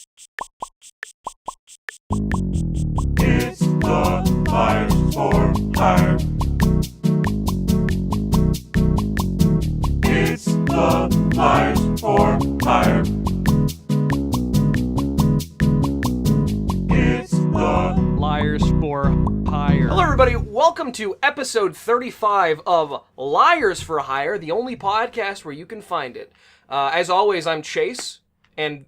It's the Liars for Hire. It's the Liars for Hire. It's the Liars for Hire. Hello, everybody. Welcome to episode 35 of Liars for Hire, the only podcast where you can find it. As always, I'm Chase, and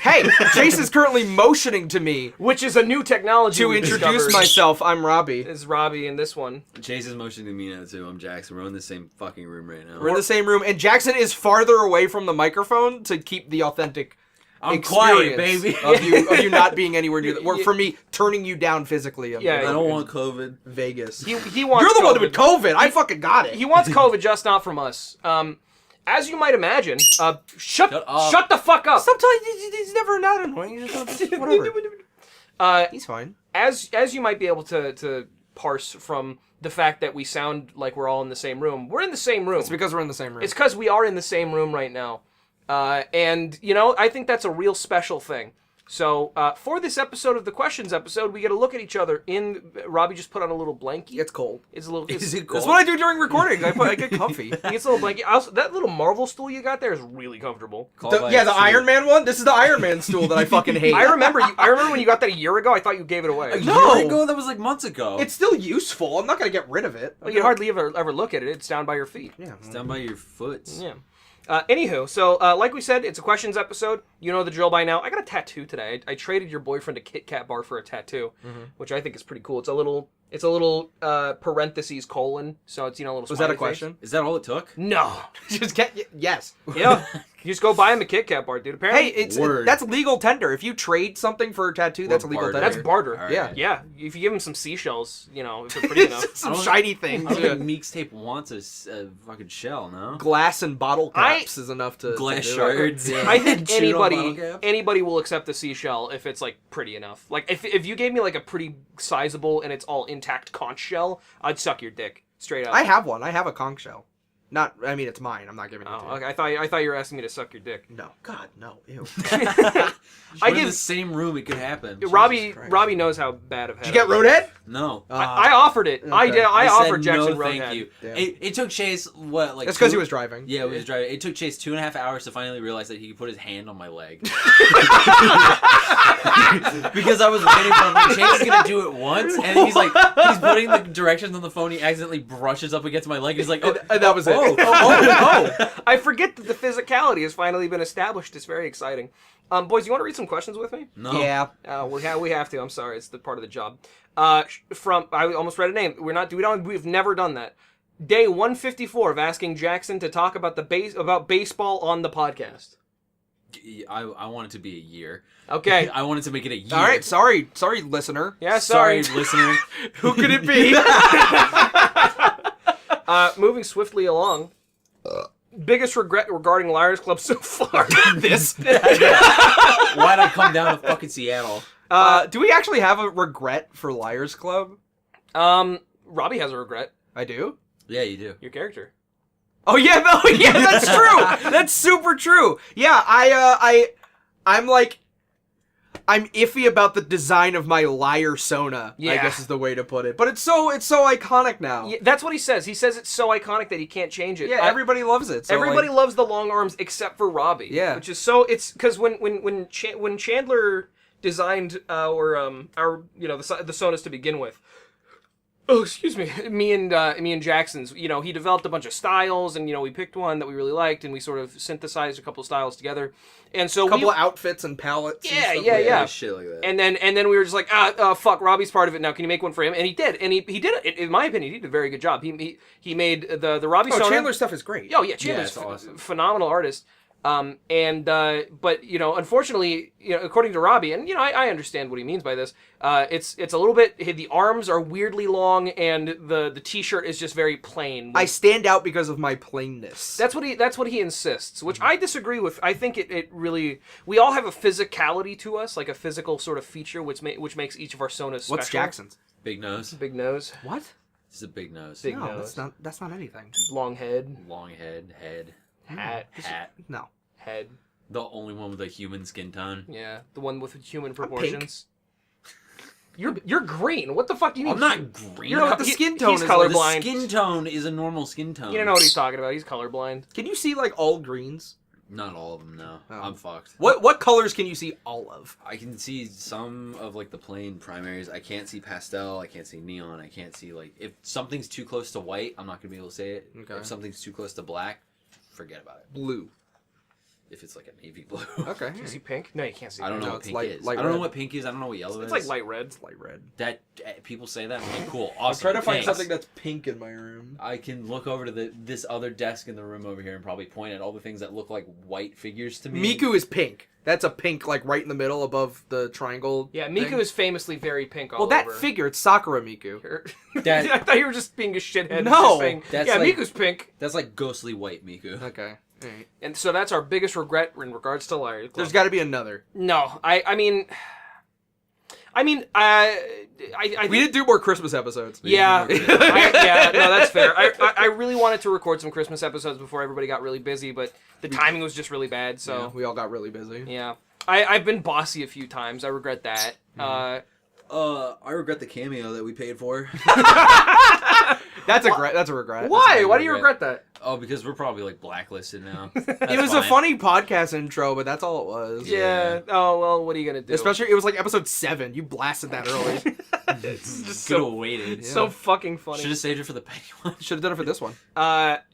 Hey, Chase is currently motioning to me which is a new technology to we introduce discovered. myself. I'm Robbie. Is Robbie in this one? Chase is motioning to me now too. I'm Jackson. We're in the same fucking room right now. We're in the same room, and Jackson is farther away from the microphone to keep the authentic I'm quiet, experience baby. of you not being anywhere near. Or for me, turning you down physically. Yeah, I don't want COVID. Vegas. He wants You're the one COVID. with COVID. I fucking got it. He wants COVID, just not from us. As you might imagine, shut the fuck up. Sometimes he's never not annoying. You just whatever. He's fine. As you might be able to parse from the fact that we sound like we're all in the same room, we're in the same room. It's because we're in the same room. It's because we are in the same room right now. And, you know, I think that's a real special thing. So, for this episode of the Questions episode, we get to look at each other Robbie just put on a little blankie. It's cold. It's a little... Is it cold? That's what I do during recording. I get comfy. He gets a little blankie. Also, that little Marvel stool you got there is really comfortable. The Iron Man one. This is the Iron Man stool that I fucking hate. I remember when you got that a year ago, I thought you gave it away. A No. year ago? That was like months ago. It's still useful. I'm not gonna get rid of it. Well, you hardly ever look at it. It's down by your feet. Yeah. It's down by your foot. Yeah. Anywho, so like we said, it's a questions episode. You know the drill by now. I got a tattoo today. I traded your boyfriend a Kit Kat bar for a tattoo, which I think is pretty cool. It's a little parentheses colon, so it's, you know, a little. Was that a smiley face. question? Is that all it took? No. Just get yes. Yeah. You just go buy him a Kit Kat bar, dude. Apparently, Word. That's legal tender. If you trade something for a tattattoo, that's a legal barter. tender. that's barter. All right. Yeah. Yeah. If you give him some seashells, you know, if they're pretty enough. Some I don't- shiny things. I don't Yeah. think Meeks Tape wants a fucking shell, no? Glass and bottle caps is enough to Glass to do it. shards. Yeah. I think Chewed on bottle caps? anybody will accept the seashell if it's like pretty enough. Like if you gave me like a pretty sizable and it's all intact conch shell, I'd suck your dick straight up. I have one. I have a conch shell. I mean, it's mine. I'm not giving it to Oh, you. okay. I thought you were asking me to suck your dick. No. God, no. Ew. We're in give- the same room. It could happen. Robbie Christ. knows how bad of head. Did you get I am. roadhead? No. I offered it. I okay. did. I said offered Jackson no, roadhead. thank you. Damn. It took Chase what, like? That's because he two- was driving. Yeah, he was driving. It took Chase 2.5 hours to finally realize that he could put his hand on my leg. Because I was waiting for him. Chase is gonna do it once, and he's putting the directions on the phone. He accidentally brushes up against my leg. He's like, oh, And that was it. Oh! I forget that the physicality has finally been established. It's very exciting. Boys, you want to read some questions with me? no. Yeah. We have to. I'm sorry. It's the part of the job. I almost read a name. We've never done that. Day 154 of asking Jackson to talk about about baseball on the podcast. I want it to be a year. Okay. I wanted to make it a year. All right. Sorry, listener. Yeah, sorry. listener. Who could it be? Moving swiftly along. Biggest regret regarding Liars Club so far. This. Why'd I come down to fucking Seattle? Do we actually have a regret for Liars Club? Robbie has a regret. I do. Yeah, you do. Your character. Oh yeah, no, yeah, that's true. That's super true. Yeah, I'm iffy about the design of my liar sona. Yeah. I guess is the way to put it. But it's so iconic now. Yeah, that's what he says. He says it's so iconic that he can't change it. Yeah, everybody loves it. So Everybody like, loves the long arms except for Robbie. Yeah. Which is so. It's because when Chandler designed our you know the sonas to begin with. Oh, excuse me. Me and Jackson's. You know, he developed a bunch of styles, and you know we picked one that we really liked, and we sort of synthesized a couple of styles together. And so a couple of outfits and palettes. Yeah, and stuff. yeah. Shit like that. And then we were just like, fuck, Robbie's part of it now. Can you make one for him? And he did, and he did it. In my opinion, he did a very good job. He made the Robbie. Oh, Sona. Chandler's stuff is great. Oh yeah, Chandler's it's awesome. phenomenal artist. But you know, unfortunately, you know, according to Robbie, and you know, I understand what he means by this. It's a little bit. The arms are weirdly long, and the t-shirt is just very plain. I stand out because of my plainness. That's what he insists, which I disagree with. I think it really, we all have a physicality to us, like a physical sort of feature, which makes each of our sonas special. What's Jackson's? Big nose. Big nose, What? It's a big nose. Big No, nose. that's not anything. long head, Long head. hat, Hat. No. head. The only one with a human skin tone. Yeah, the one with human proportions. You're green. What the fuck do you mean? I'm not green. You're the skin tone he's is colorblind. The skin tone is a normal skin tone. You don't know what he's talking about. He's colorblind. Can you see like all greens? Not all of them, no. Oh. I'm fucked. What colors can you see all of? I can see some of like the plain primaries. I can't see pastel. I can't see neon. I can't see like if something's too close to white, I'm not gonna be able to say it. Okay. If something's too close to black, forget about it. Blue. If it's like a navy blue. Okay. Can you see pink? No, you can't see I don't pink. know No, what it's pink light- is. light I don't know red. what pink is. I don't know what yellow It's is. like light red. It's light red. That people say that. I'm like, cool, I'm awesome. trying to find thanks. something that's pink in my room. I can look over to this other desk in the room over here and probably point at all the things that look like white figures to me. Miku is pink. That's a pink, like right in the middle above the triangle. Yeah, Miku thing. is famously very pink all Well, that over. figure, it's Sakura Miku. That- I thought you were just being a shithead. No, just saying, that's yeah, like- Miku's pink. That's like ghostly white Miku. Okay. Alright. And so that's our biggest regret in regards to Liars Club. There's got to be another. No, I mean, I We didn't do more Christmas episodes. Yeah, yeah, no, that's fair. I really wanted to record some Christmas episodes before everybody got really busy, but the timing was just really bad. Yeah, So we all got really busy. yeah, I've been bossy a few times. I regret that. Mm-hmm. I regret the cameo that we paid for. That's a regret. Why? a Why do you regret. regret that? Oh, because we're probably like blacklisted now. It was a funny podcast intro, but that's all it was. Yeah. Oh well, what are you gonna do? Especially, it was like episode 7. You blasted that early. It's just Could have so waited. so fucking funny. Should have saved it for the petty one. Should have done it for this one.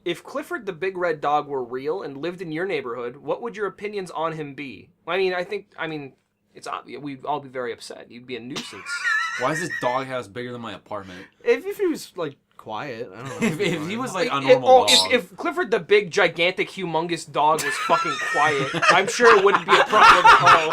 If Clifford the Big Red Dog were real and lived in your neighborhood, what would your opinions on him be? I mean, it's obvious. We'd all be very upset. You'd be a nuisance. Why is this doghouse bigger than my apartment? If he was like quiet, I don't know. If he was like a normal dog. If Clifford the big, gigantic, humongous dog was fucking quiet, I'm sure it wouldn't be a problem at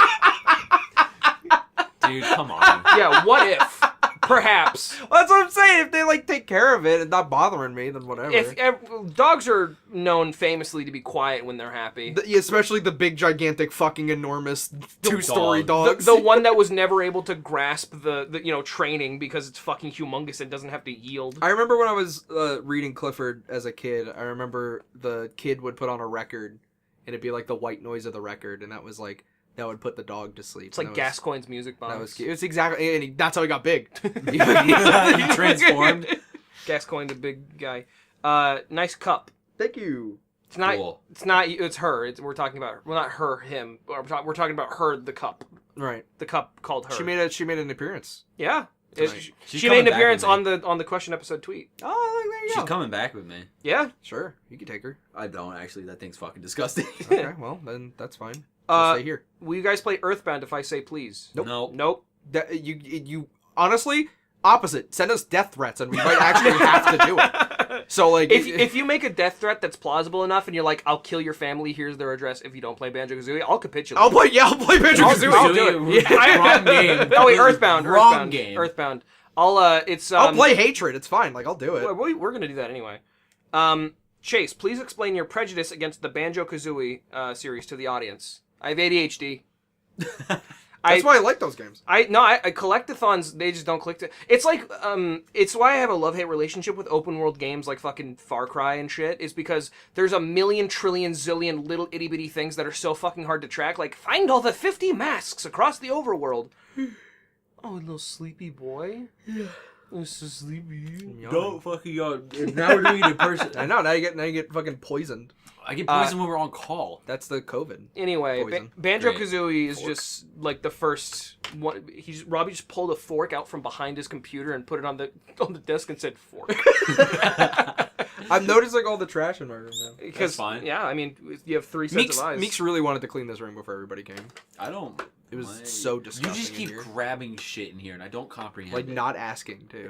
all. Dude, come on. Yeah, what if? Perhaps. Well, that's what I'm saying. If they like take care of it and not bothering me, then whatever. If dogs are known famously to be quiet when they're happy. Yeah, especially the big, gigantic, fucking enormous 2-story dogs. The one that was never able to grasp the training because it's fucking humongous and doesn't have to yield. I remember when I was reading Clifford as a kid, I remember the kid would put on a record, and it'd be like the white noise of the record, and that was like, that would put the dog to sleep. It's like Gascoigne's music box. That was cute. It's exactly, and that's how he got big. He transformed. Gascoigne, the big guy. Nice cup. Thank you. It's not. Cool. It's not. It's her. We're talking about. Well, not her. Him. We're talking about her. The cup. Right. The cup called her. She made an appearance. Yeah. Tonight. She's She made an coming back appearance with on the question episode tweet. Oh, there you She's go. coming back with me. Yeah. Sure, you can take her. I don't actually. That thing's fucking disgusting. Okay, well then that's fine. I'll stay here. Will you guys play Earthbound if I say please? Nope. No. Nope. You honestly opposite. Send us death threats, and we might actually have to do it. So like, If you make a death threat that's plausible enough, and you're like, "I'll kill your family. Here's their address." If you don't play Banjo-Kazooie, I'll capitulate. I'll play Banjo-Kazooie. I'll do it. Wrong game. Oh wait, Earthbound. Wrong game. Earthbound. I'll play Hatred. It's fine. Like I'll do it. We're gonna do that anyway. Chase, please explain your prejudice against the Banjo-Kazooie series to the audience. I have ADHD. That's why I like those games. I collectathons, they just don't click to. It's like it's why I have a love-hate relationship with open world games like fucking Far Cry and shit, is because there's a million trillion zillion little itty bitty things that are so fucking hard to track, like find all the 50 masks across the overworld. Oh, little sleepy boy. Yeah. I'm so sleepy. Don't fucking yawn. Now we're doing it in person. I know. Now you get fucking poisoned. I get poisoned when we're on call. That's the COVID. Anyway, Poison. Banjo-Kazooie is Fork. just like the first one. Robbie just pulled a fork out from behind his computer and put it on the desk and said fork. I'm noticing all the trash in my room now. Because fine. yeah, I mean, you have 3 sets of eyes. Meeks really wanted to clean this room before everybody came. I don't. It was so disgusting. You just keep in here. grabbing shit in here, and I don't comprehend. Like it. not asking too.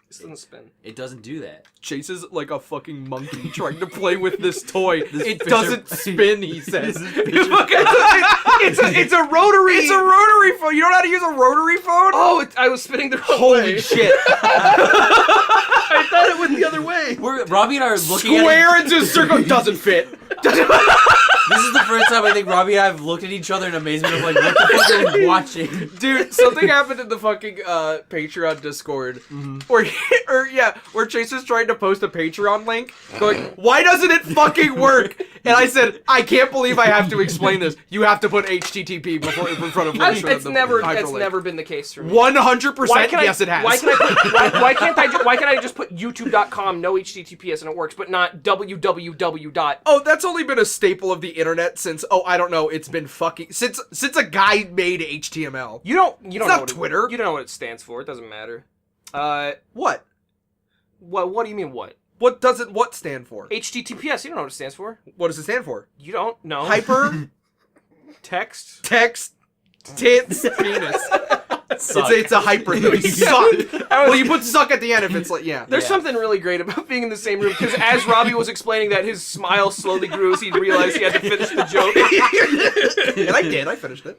This doesn't spin. It doesn't do that. Chase is like a fucking monkey trying to play with this toy. It picture- doesn't spin, he says. It's a rotary. It's a rotary phone. You don't know how to use a rotary phone? Oh, I was spinning the wrong Holy way. shit. I thought it went the other way. Robbie and I are looking at Square into a circle doesn't fit. This is the first time I think Robbie and I have looked at each other in amazement of like, what the fuck are we watching? Dude, something happened in the fucking Patreon Discord where Chase was trying to post a Patreon link, going, why doesn't it fucking work? And I said, I can't believe I have to explain this. You have to put HTTP before in front of It's never hyperlink. been the case for me. 100% yes it has. Why can't I just put youtube.com no HTTPS and it works, but not www. Oh, that's only been a staple of the internet since I don't know, it's been fucking since a guy made HTML. You don't It's know not what Twitter. You don't know what it stands for. It doesn't matter. What? What do you mean what? What does it stand for? HTTPS. You don't know what it stands for. What does it stand for? You don't know. Hyper text. text tits penis. Suck. It's a hyper thing. Suck. Well, you put suck at the end if it's like There's something really great about being in the same room because as Robbie was explaining that, his smile slowly grew as he realized he had to finish the joke. And I did. I finished it.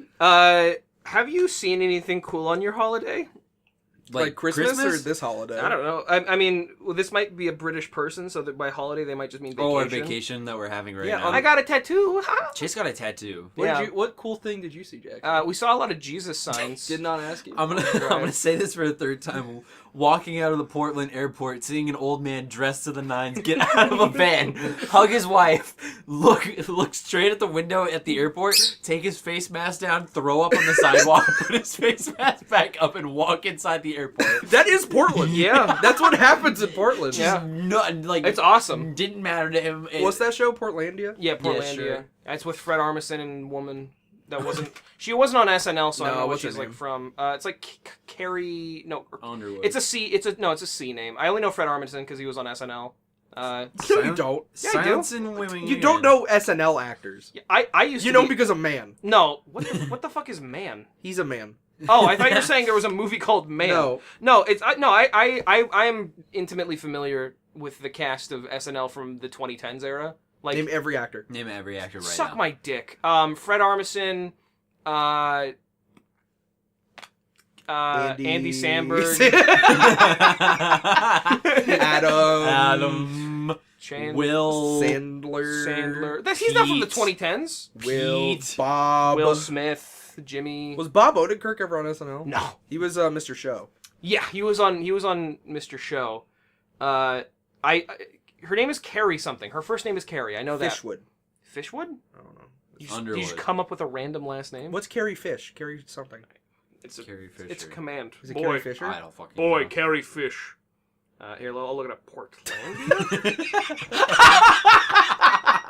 Have you seen anything cool on your holiday? Like Christmas or this holiday? I don't know. I mean, well, this might be a British person, so that by holiday they might just mean vacation. Oh, a vacation that we're having right now. I got a tattoo. Chase got a tattoo. What cool thing did you see, Jack? We saw a lot of Jesus signs. Did not ask you. I'm gonna say this for a third time. Walking out of the Portland airport, seeing an old man dressed to the nines get out of a van, hug his wife, look straight at the window at the airport, take his face mask down, throw up on the sidewalk, put his face mask back up, and walk inside the airport. That is Portland. Yeah. That's what happens in Portland. Yeah. Like It's awesome. Didn't matter to him. What's that show, Portlandia? Yeah, Portlandia. sure. It's with Fred Armisen and woman that wasn't. She wasn't on SNL, so I don't know what what's her she's like name? from. It's like Carrie. No, Underwood. it's a C. It's a C name. I only know Fred Armisen because he was on SNL. No, you don't. Yeah, I do. Silence in women. You don't know SNL actors. I used You to know be, because of Man. No, what the fuck is Man? He's a man. Oh, I thought you were saying there was a movie called Man. No, it's I am intimately familiar with the cast of SNL from the 2010s era. Like Name every actor. Name every actor right suck now. my dick. Fred Armisen, Andy Samberg, Adam. Will. Sandler. He's not from the Pete. 2010s. Will. Pete. Bob. Will Smith, Jimmy. Was Bob Odenkirk ever on SNL? No. He was Mr. Show. Yeah, he was on Mr. Show. Her name is Carrie something. Her first name is Carrie. I know that. Fishwood. Fishwood? I don't know. You Underwood. just come up with a random last name? What's Carrie Fish? Carrie something. Carrie Fisher. It's a command. Is it Carrie Fisher? I don't fucking Boy, know. Carrie Fish. Here, I'll look it up. Portlandia?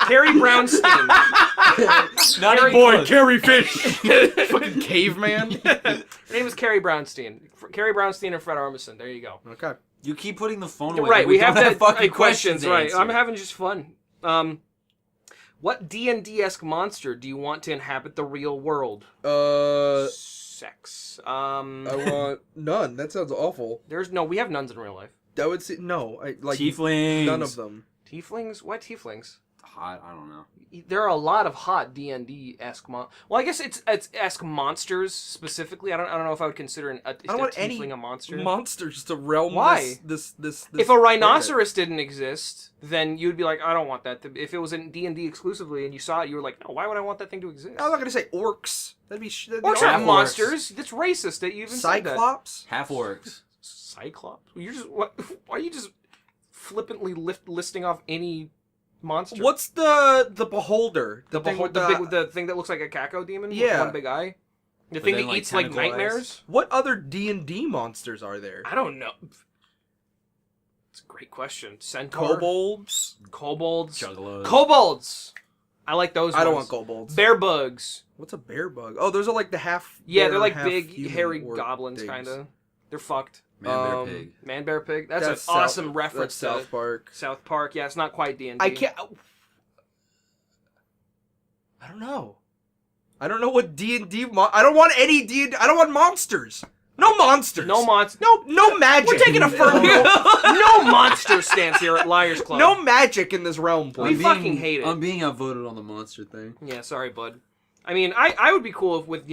Carrie Brownstein. Not Carrie- even close. Carrie Fish. Fucking caveman. Her name is Carrie Brownstein. Carrie Brownstein and Fred Armisen. There you go. Okay. You keep putting the phone You're away. right. We have don't that fucking questions. to Right. answer. I'm having just fun. What D&D-esque monster do you want to inhabit the real world? Sex. I want none. That sounds awful. We have nuns in real life. I would say no. I like Tieflings. none of them. Tieflings? What tieflings? Hot. I don't know. There are a lot of hot D&D-esque Well, I guess it's esque monsters specifically. I don't know if I would consider a I don't want tiefling any a monster. monsters to realm. Why? This If a rhinoceros didn't exist, then you'd be like, I don't want that. If it was in D&D exclusively and you saw it, you were like, no, why would I want that thing to exist? I'm not gonna say orcs. That'd be Orcs awful. aren't orcs. monsters. That's racist that you even said that. Cyclops. Half orcs. Cyclops? You're just what? Why are you just flippantly listing off any monster? What's the beholder? the thing with the thing that looks like a caco demon? Yeah. With one big eye. The But thing then, that like, eats like tentacle eyes? nightmares. What other D&D monsters are there? I don't know. It's a great question. Centaur, Kobolds. kobolds, Juggalos. kobolds. I like those. I don't ones. want kobolds. Bear bugs. What's a bear bug? Oh, those are like the half. Yeah, bear, they're like half big, human hairy orc goblins, things. kind of. They're fucked. Man, bear, Um, pig. Man, bear, pig. That's an South- awesome reference That's to South Park. South Park. Yeah, it's not quite D&D. I can't. I don't know. I don't know what D&D. I don't want any D&D. I don't want monsters. No monsters. No monster. No magic. We're taking a firm no monster stance here at Liars Club. No magic in this realm, We please. fucking hate it. I'm being outvoted on the monster thing. Yeah, sorry, bud. I mean, I would be cool with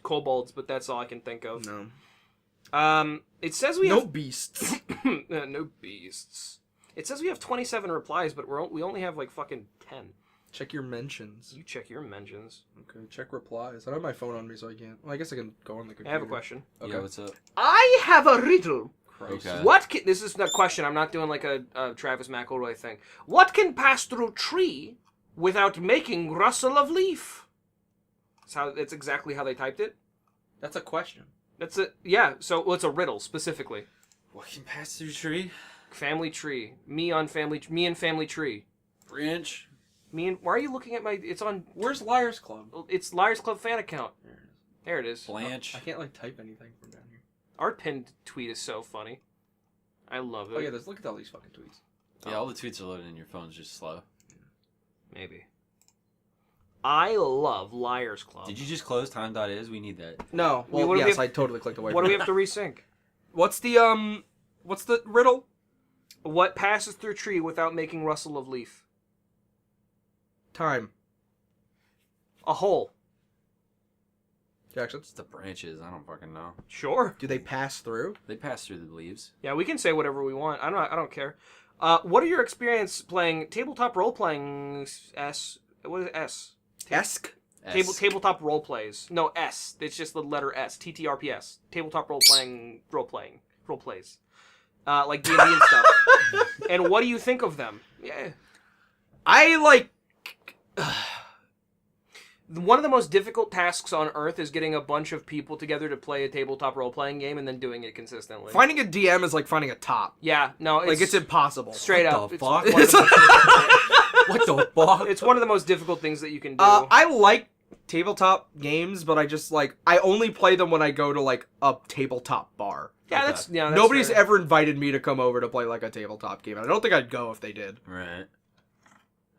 kobolds, but that's all I can think of. No. It says we No have beasts. no beasts. It says we have 27 replies, but we only have like fucking 10. Check your mentions. You check your mentions. Okay, check replies. I don't have my phone on me, so I can't. Well, I guess I can go on the computer. I have a question. Okay. Yeah, what's up? I have a riddle. Christ. Okay. What can... This is a question. I'm not doing like a Travis McElroy thing. What can pass through tree without making rustle of leaf? That's exactly how they typed it. That's a question. That's it. Yeah. So it's a riddle specifically. What can pass through tree? Family tree. Me and family tree. Branch. Why are you looking at my? It's on. Where's Liars Club? It's Liars Club fan account. There it is. Blanche. I can't like type anything from down here. Our pinned tweet is so funny. I love it. Oh yeah, look at all these fucking tweets. Yeah, all the tweets are loaded in your phone's just slow. Maybe. I love Liars Club. Did you just close time.is? We need that. No. Well, Well, what do we yes, have- I totally clicked away. What do from we it. have to resync? What's the riddle? What passes through tree without making rustle of leaf? Time. A hole. Jackson. It's the branches. I don't fucking know. Sure. Do they pass through? They pass through the leaves. Yeah, we can say whatever we want. I don't care. What are your experience playing tabletop role playing? What is it, S? Esque. S. Tabletop role plays. No, S. It's just the letter S. TTRPS. Tabletop role plays. Like D&D and stuff. And what do you think of them? Yeah. I like. One of the most difficult tasks on Earth is getting a bunch of people together to play a tabletop role-playing game and then doing it consistently. Finding a DM is like finding a top. Yeah, no, It's impossible. straight What up. the It's fuck? one of the- What the fuck? It's one of the most difficult things that you can do. I like tabletop games, but I only play them when I go to like a tabletop bar. That's Nobody's fair. ever invited me to come over to play like a tabletop game. And I don't think I'd go if they did. Right.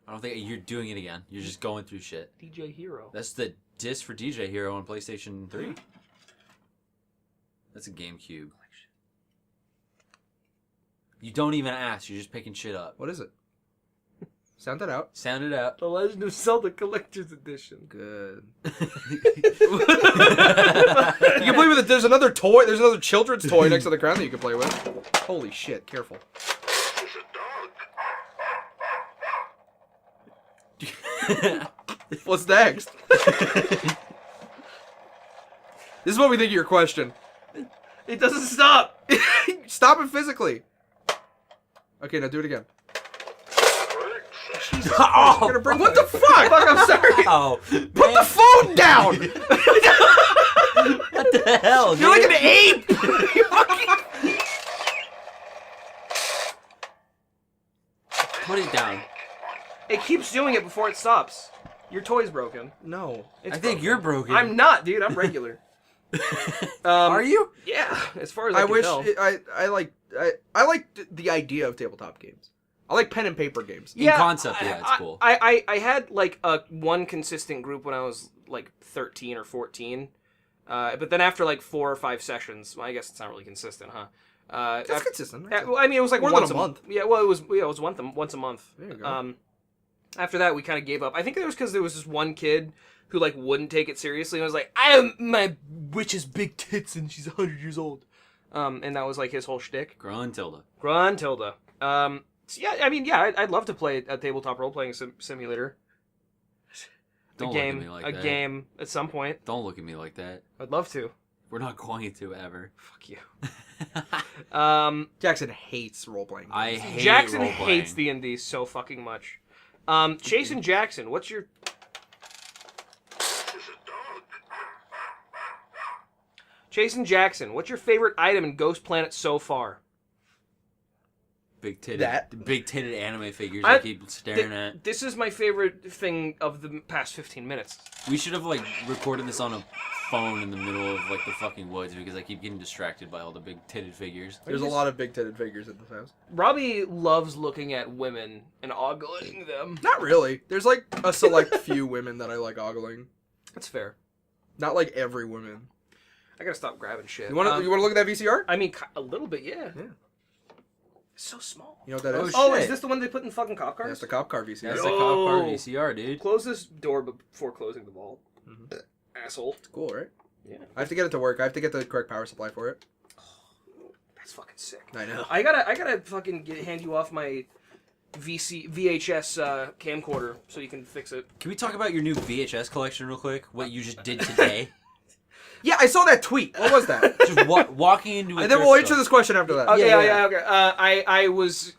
I don't think you're doing it again. You're just going through shit. DJ Hero. That's the disc for DJ Hero on PlayStation 3. That's a GameCube. You don't even ask. You're just picking shit up. What is it? Sound that out. Sound it out. The Legend of Zelda Collector's Edition. Good. You can play with it. There's another toy. There's another children's toy next to the ground that you can play with. Holy shit! Careful. What's next? This is what we think of your question. It doesn't stop. Stop it physically. Okay, now do it again. Oh, You're gonna bring. What the fuck? I'm sorry. Oh, Put the phone down. what the hell? You're like dude? an ape. Put it down. It keeps doing it before it stops. Your toy's broken. No. It's I think broken. you're broken. I'm not, dude. I'm regular. Are you? Yeah, as far as I I can wish tell. I like the idea of tabletop games. I like pen and paper games. In concept, yeah, it's cool. I had like one consistent group when I was like 13 or 14. But then after like 4 or 5 sessions, well, I guess it's not really consistent, huh? That's consistent. Well, I mean, it was like More than once a month. Yeah, well, it was once a month. There you go. After that, we kind of gave up. I think it was because there was this one kid who like wouldn't take it seriously and was like, my witch has big tits and she's 100 years old. And that was like his whole shtick. Gruntilda. Gruntilda. So yeah, I mean, yeah, I'd love to play a tabletop role-playing simulator. Don't a look at game, me like a that. game at some point. Don't look at me like that. I'd love to. We're not going to ever. Fuck you. Jackson hates role playing. I hate Jackson role-playing. hates D&D so fucking much. Chase and Jackson, what's your... Jason Jackson, what's your favorite item in Ghost Planet so far? big titted, That. big titted anime figures I- I keep staring at. This is my favorite thing of the past 15 minutes. We should have like recorded this on a phone in the middle of like the fucking woods because I keep getting distracted by all the big titted figures. There's a lot of big titted figures in this house. Robbie loves looking at women and ogling them. Not really. There's like a select few women that I like ogling. That's fair. Not like every woman. I gotta stop grabbing shit. You want to look at that VCR? I mean, a little bit, yeah. Yeah. It's so small. You know what that is? Oh, is shit. this the one they put in fucking cop cars? That's the cop car VCR. That's Yo. the cop car VCR, dude. Close this door before closing the vault. Mhm. Asshole. It's cool, right? Yeah. I have to get it to work. I have to get the correct power supply for it. That's fucking sick. I know. I gotta fucking hand you off my VHS camcorder so you can fix it. Can we talk about your new VHS collection real quick? What you just did today? Yeah, I saw that tweet. What was that? Just walking into a And then thrift we'll answer store. this question after that. Okay, okay. I was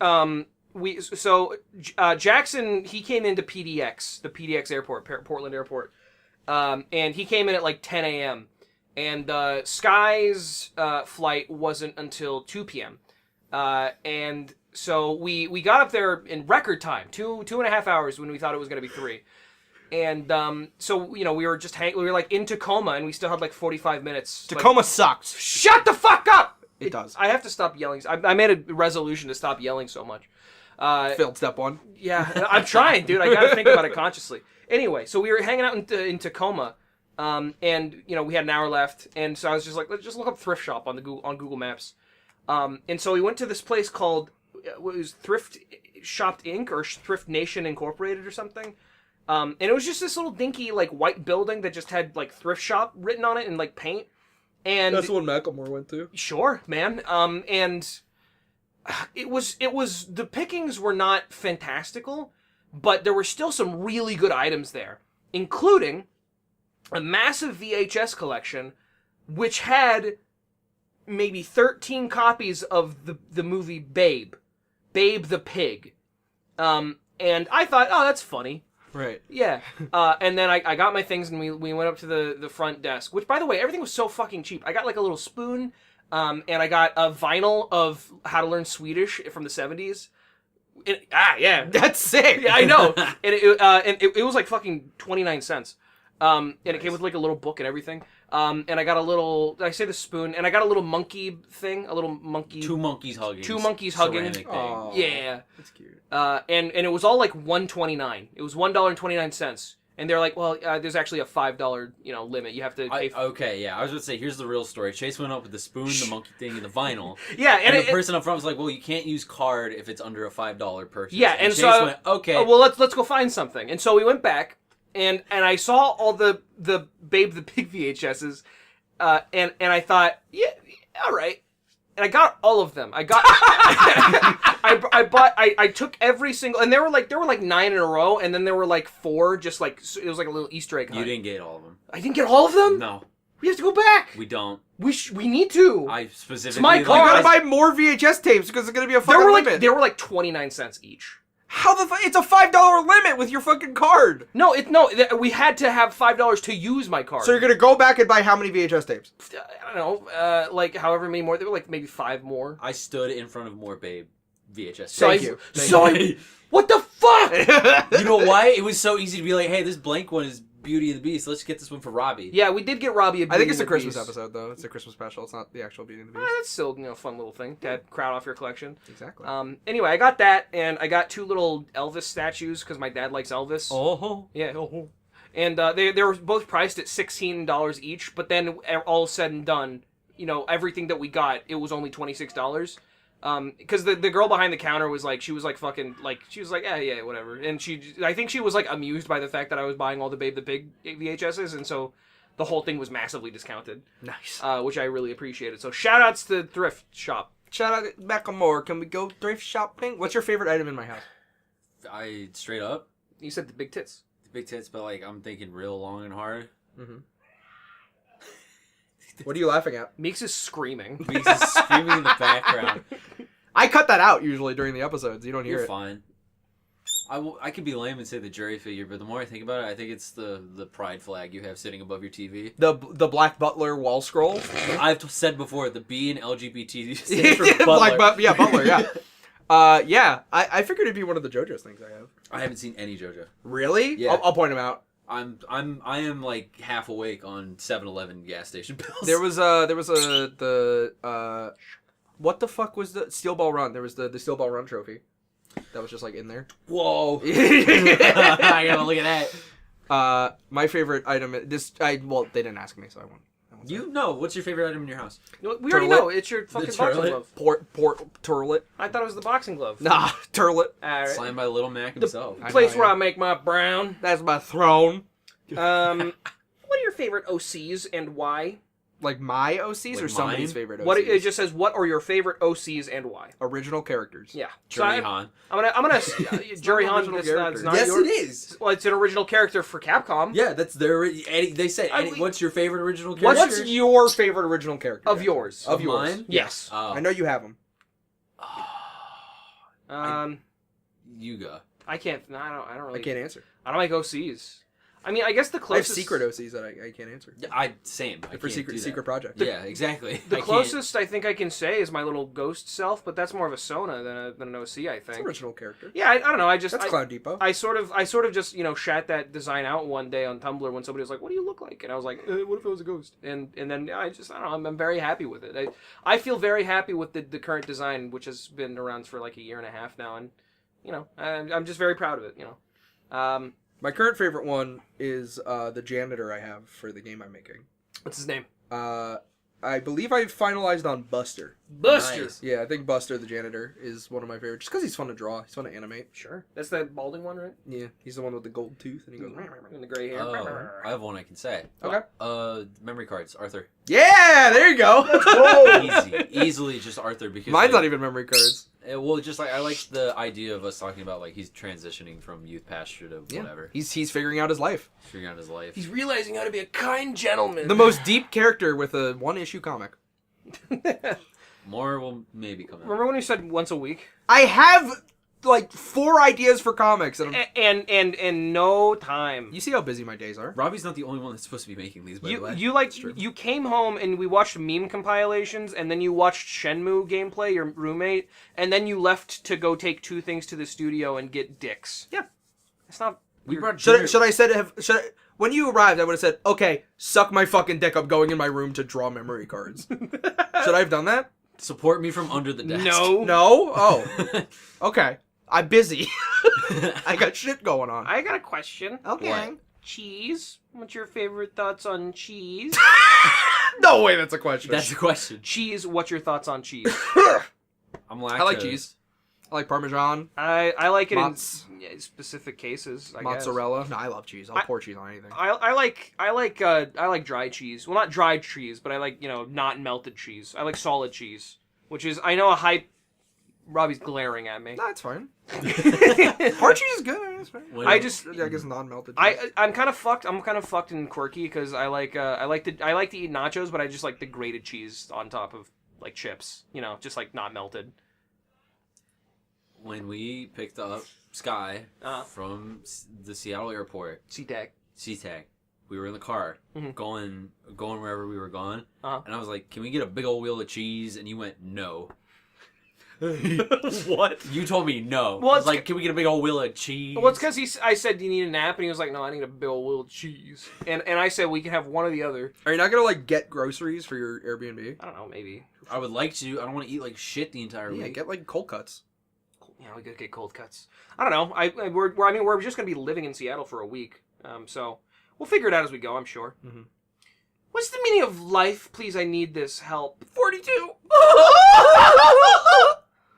Jackson, he came into PDX, the PDX airport, Portland Airport, and he came in at like 10 a.m. and Sky's flight wasn't until 2 p.m. And so we got up there in record time, 2.5 hours when we thought it was going to be 3. And so we were just we were like in Tacoma, and we still had like 45 minutes. Tacoma sucks. Shut the fuck up! It does. I have to stop yelling. I made a resolution to stop yelling so much. Failed step 1. Yeah, I'm trying, dude. I gotta think about it consciously. Anyway, so we were hanging out in Tacoma, and we had an hour left, and so I was just like, let's just look up thrift shop on Google Maps. And so we went to this place called what was Thrift Shop Inc. or Thrift Nation Incorporated or something. And it was just this little dinky like white building that just had like thrift shop written on it in like paint. And That's the one Macklemore went to. Sure, man. And it was the pickings were not fantastical, but there were still some really good items there, including a massive VHS collection, which had maybe 13 copies of the movie Babe the Pig. And I thought, oh, that's funny. Right. Yeah. And then I got my things, and we went up to the front desk, which, by the way, everything was so fucking cheap. I got like a little spoon, and I got a vinyl of How to Learn Swedish from the 70s. Yeah. That's sick. Yeah, I know. And it was like fucking 29 cents. And it came with like a little book and everything. And I got a little, did I say the spoon? And I got a little monkey thing, a little monkey. Two monkeys hugging. Ceramic thing. Aw. Yeah. That's cute. And it was all like $1.29. It was $1.29. And they're like, well, there's actually a $5, limit. You have to pay. Okay, yeah. I was going to say, here's the real story. Chase went up with the spoon, the monkey thing, and the vinyl. Yeah, and the person up front was like, well, you can't use card if it's under a $5 purchase. Yeah, and Chase so went, okay. Oh, well, let's go find something. And so we went back, and I saw all the Babe the Pig VHSs, and I thought, yeah, all right. And I got all of them. I took every single, and there were like 9 in a row, and then there were like 4, just like, it was like a little Easter egg hunt. You didn't get all of them. I didn't get all of them? No. We have to go back. We don't. We need to. I specifically... It's my You car. gotta buy more VHS tapes because it's gonna be a fucking limit. They were like 29 cents each. How the fuck? It's a $5 limit with your fucking card. No, we had to have $5 to use my card. So you're gonna go back and buy how many VHS tapes? I don't know, like however many more. There were like maybe 5 more. I stood in front of more Babe VHS. Thank you. What the fuck? You know why? It was so easy to be like, hey, this blank one is Beauty and the Beast. Let's get this one for Robbie. Yeah, we did get Robbie a Beauty I think it's and a the Christmas Beast. episode though. It's a Christmas special. It's not the actual Beauty and the Beast. That's still a fun little thing to crowd off your collection. Exactly. Anyway, I got that, and I got 2 little Elvis statues because my dad likes Elvis. Oh. Yeah. And they were both priced at $16 each, but then all said and done, everything that we got, it was only $26. Because the girl behind the counter was like, she was like, yeah, whatever. And I think she was like amused by the fact that I was buying all the Babe the Pig VHSs, and so the whole thing was massively discounted. Nice. Which I really appreciated. So shout outs to Thrift Shop. Shout out to Macklemore. Can we go thrift shopping? What's your favorite item in my house? I straight up You said the big tits. the big tits, but like I'm thinking real long and hard. Mm-hmm. What are you laughing at? Meeks is screaming. Beast is screaming in the background. I cut that out usually during the episodes. You don't hear You're it. fine. I could be lame and say the jury figure, but the more I think about it, I think it's the pride flag you have sitting above your TV. The Black Butler wall scroll. I've said before, the B in LGBT stands for Butler. Butler, yeah. Yeah. I figured it'd be one of the JoJo's things I have. I haven't seen any JoJo. Really? Yeah. I'll point them out. I am like half awake on 7-Eleven gas station bills. There was what the fuck was the Steel Ball Run? There was the Steel Ball Run trophy. That was just like in there. Whoa. I gotta look at that. My favorite item. They didn't ask me, so I won't. You know, what's your favorite item in your house? We already know. It's your fucking The boxing turlet? glove. Turlet. I thought it was the boxing glove. Nah, turlet. All right. Slammed by Little Mac himself. I Place know, where yeah. I make my brown. That's my throne. What are your favorite OCs and why? Like my OCs Like or somebody's mine? favorite OCs? What it just says, what are your favorite OCs and why? Original characters. Yeah. Jerry So Han. I'm gonna Jerry Han. original That's character. not Yes, your, it is. Well, it's an original character for Capcom. Yeah, that's their. They said, I- what's your favorite original character? What's your favorite original character? Of Jackson? yours. Of yours. mine? Yes. I know you have them. Yuga. I can't. No, I don't really. I can't answer. I don't like OCs. I mean, I guess the I have closest. secret OCs that I can't answer. Same. I For can't secret do that. secret project. Yeah, exactly. The I can't- closest I think I can say is my little ghost self, but that's more of a Sona than an OC. I It's an think. original character. Yeah, I don't know. I just That's Cloud Depot. I sort of just shat that design out one day on Tumblr when somebody was like, "What do you look like?" And I was like, "What if I was a ghost?" And then I don't know. I'm very happy with it. I feel very happy with the current design, which has been around for like a year and a half now, and I'm just very proud of it. My current favorite one is the janitor I have for the game I'm making. What's his name? I believe I finalized on Buster. Buster. Nice. Yeah, I think Buster the janitor is one of my favorites, just because he's fun to draw. He's fun to animate. Sure. That's the balding one, right? Yeah, he's the one with the gold tooth, and he goes. And the gray hair. Oh, I have one I can say. Okay. Memory cards, Arthur. Yeah, there you go. Easily just Arthur because Mine's like, not even memory cards. well, just like I like the idea of us talking about like he's transitioning from youth pasture to whatever. He's figuring out his life. He's figuring out his life. He's realizing how to be a kind gentleman. The most deep character with a one-issue comic. More will maybe come out. Remember when you said once a week? I have like 4 ideas for comics, and And no time. you see how busy my days are. Robbie's not the only one that's supposed to be making these, by the way. You came home and we watched meme compilations, and then you watched Shenmue gameplay, your roommate, and then you left to go take 2 things to the studio and get dicks. Yeah. It's not. We brought Should I when you arrived, I would have said, okay, suck my fucking dick. I'm going in my room to draw memory cards. Should I have done that? support me from under the desk. No. No? Oh. Okay. I'm busy. I got shit going on. I got a question. Okay. What? Cheese. What's your favorite thoughts on cheese? No way that's a question. That's the question. Cheese. What's your thoughts on cheese? I'm lactose. I like cheese. I like Parmesan. I like it Mozz. in specific cases. I guess. Mozzarella. No, I love cheese. I'll pour cheese on anything. I like dry cheese. Well, not dried cheese, but I like not melted cheese. I like solid cheese, which is I know a hype. Robbie's glaring at me. No, it's fine. Hard cheese is good. It's fine. When- I just I guess non-melted cheese. I'm kind of fucked. I'm kind of fucked and quirky because I like to eat nachos, but I just like the grated cheese on top of like chips. Just like not melted. when we picked up Sky from the Seattle airport, SeaTac, we were in the car going wherever we were going, and I was like, "Can we get a big old wheel of cheese?" And you went, "No." What? You told me no. Well, I was it's like, "Can we get a big old wheel of cheese?" Well, it's because I said, "Do you need a nap?" And he was like, "No, I need a big old wheel of cheese." And I said, "We can have one or the other." Are you not gonna like get groceries for your Airbnb? I don't know, maybe. I would like to. I don't want to eat like shit the entire Yeah, week. get like cold cuts. Yeah, we could get cold cuts. I don't know. We're just gonna be living in Seattle for a week, so we'll figure it out as we go. I'm sure. Mm-hmm. What's the meaning of life? Please, I need this help. 42.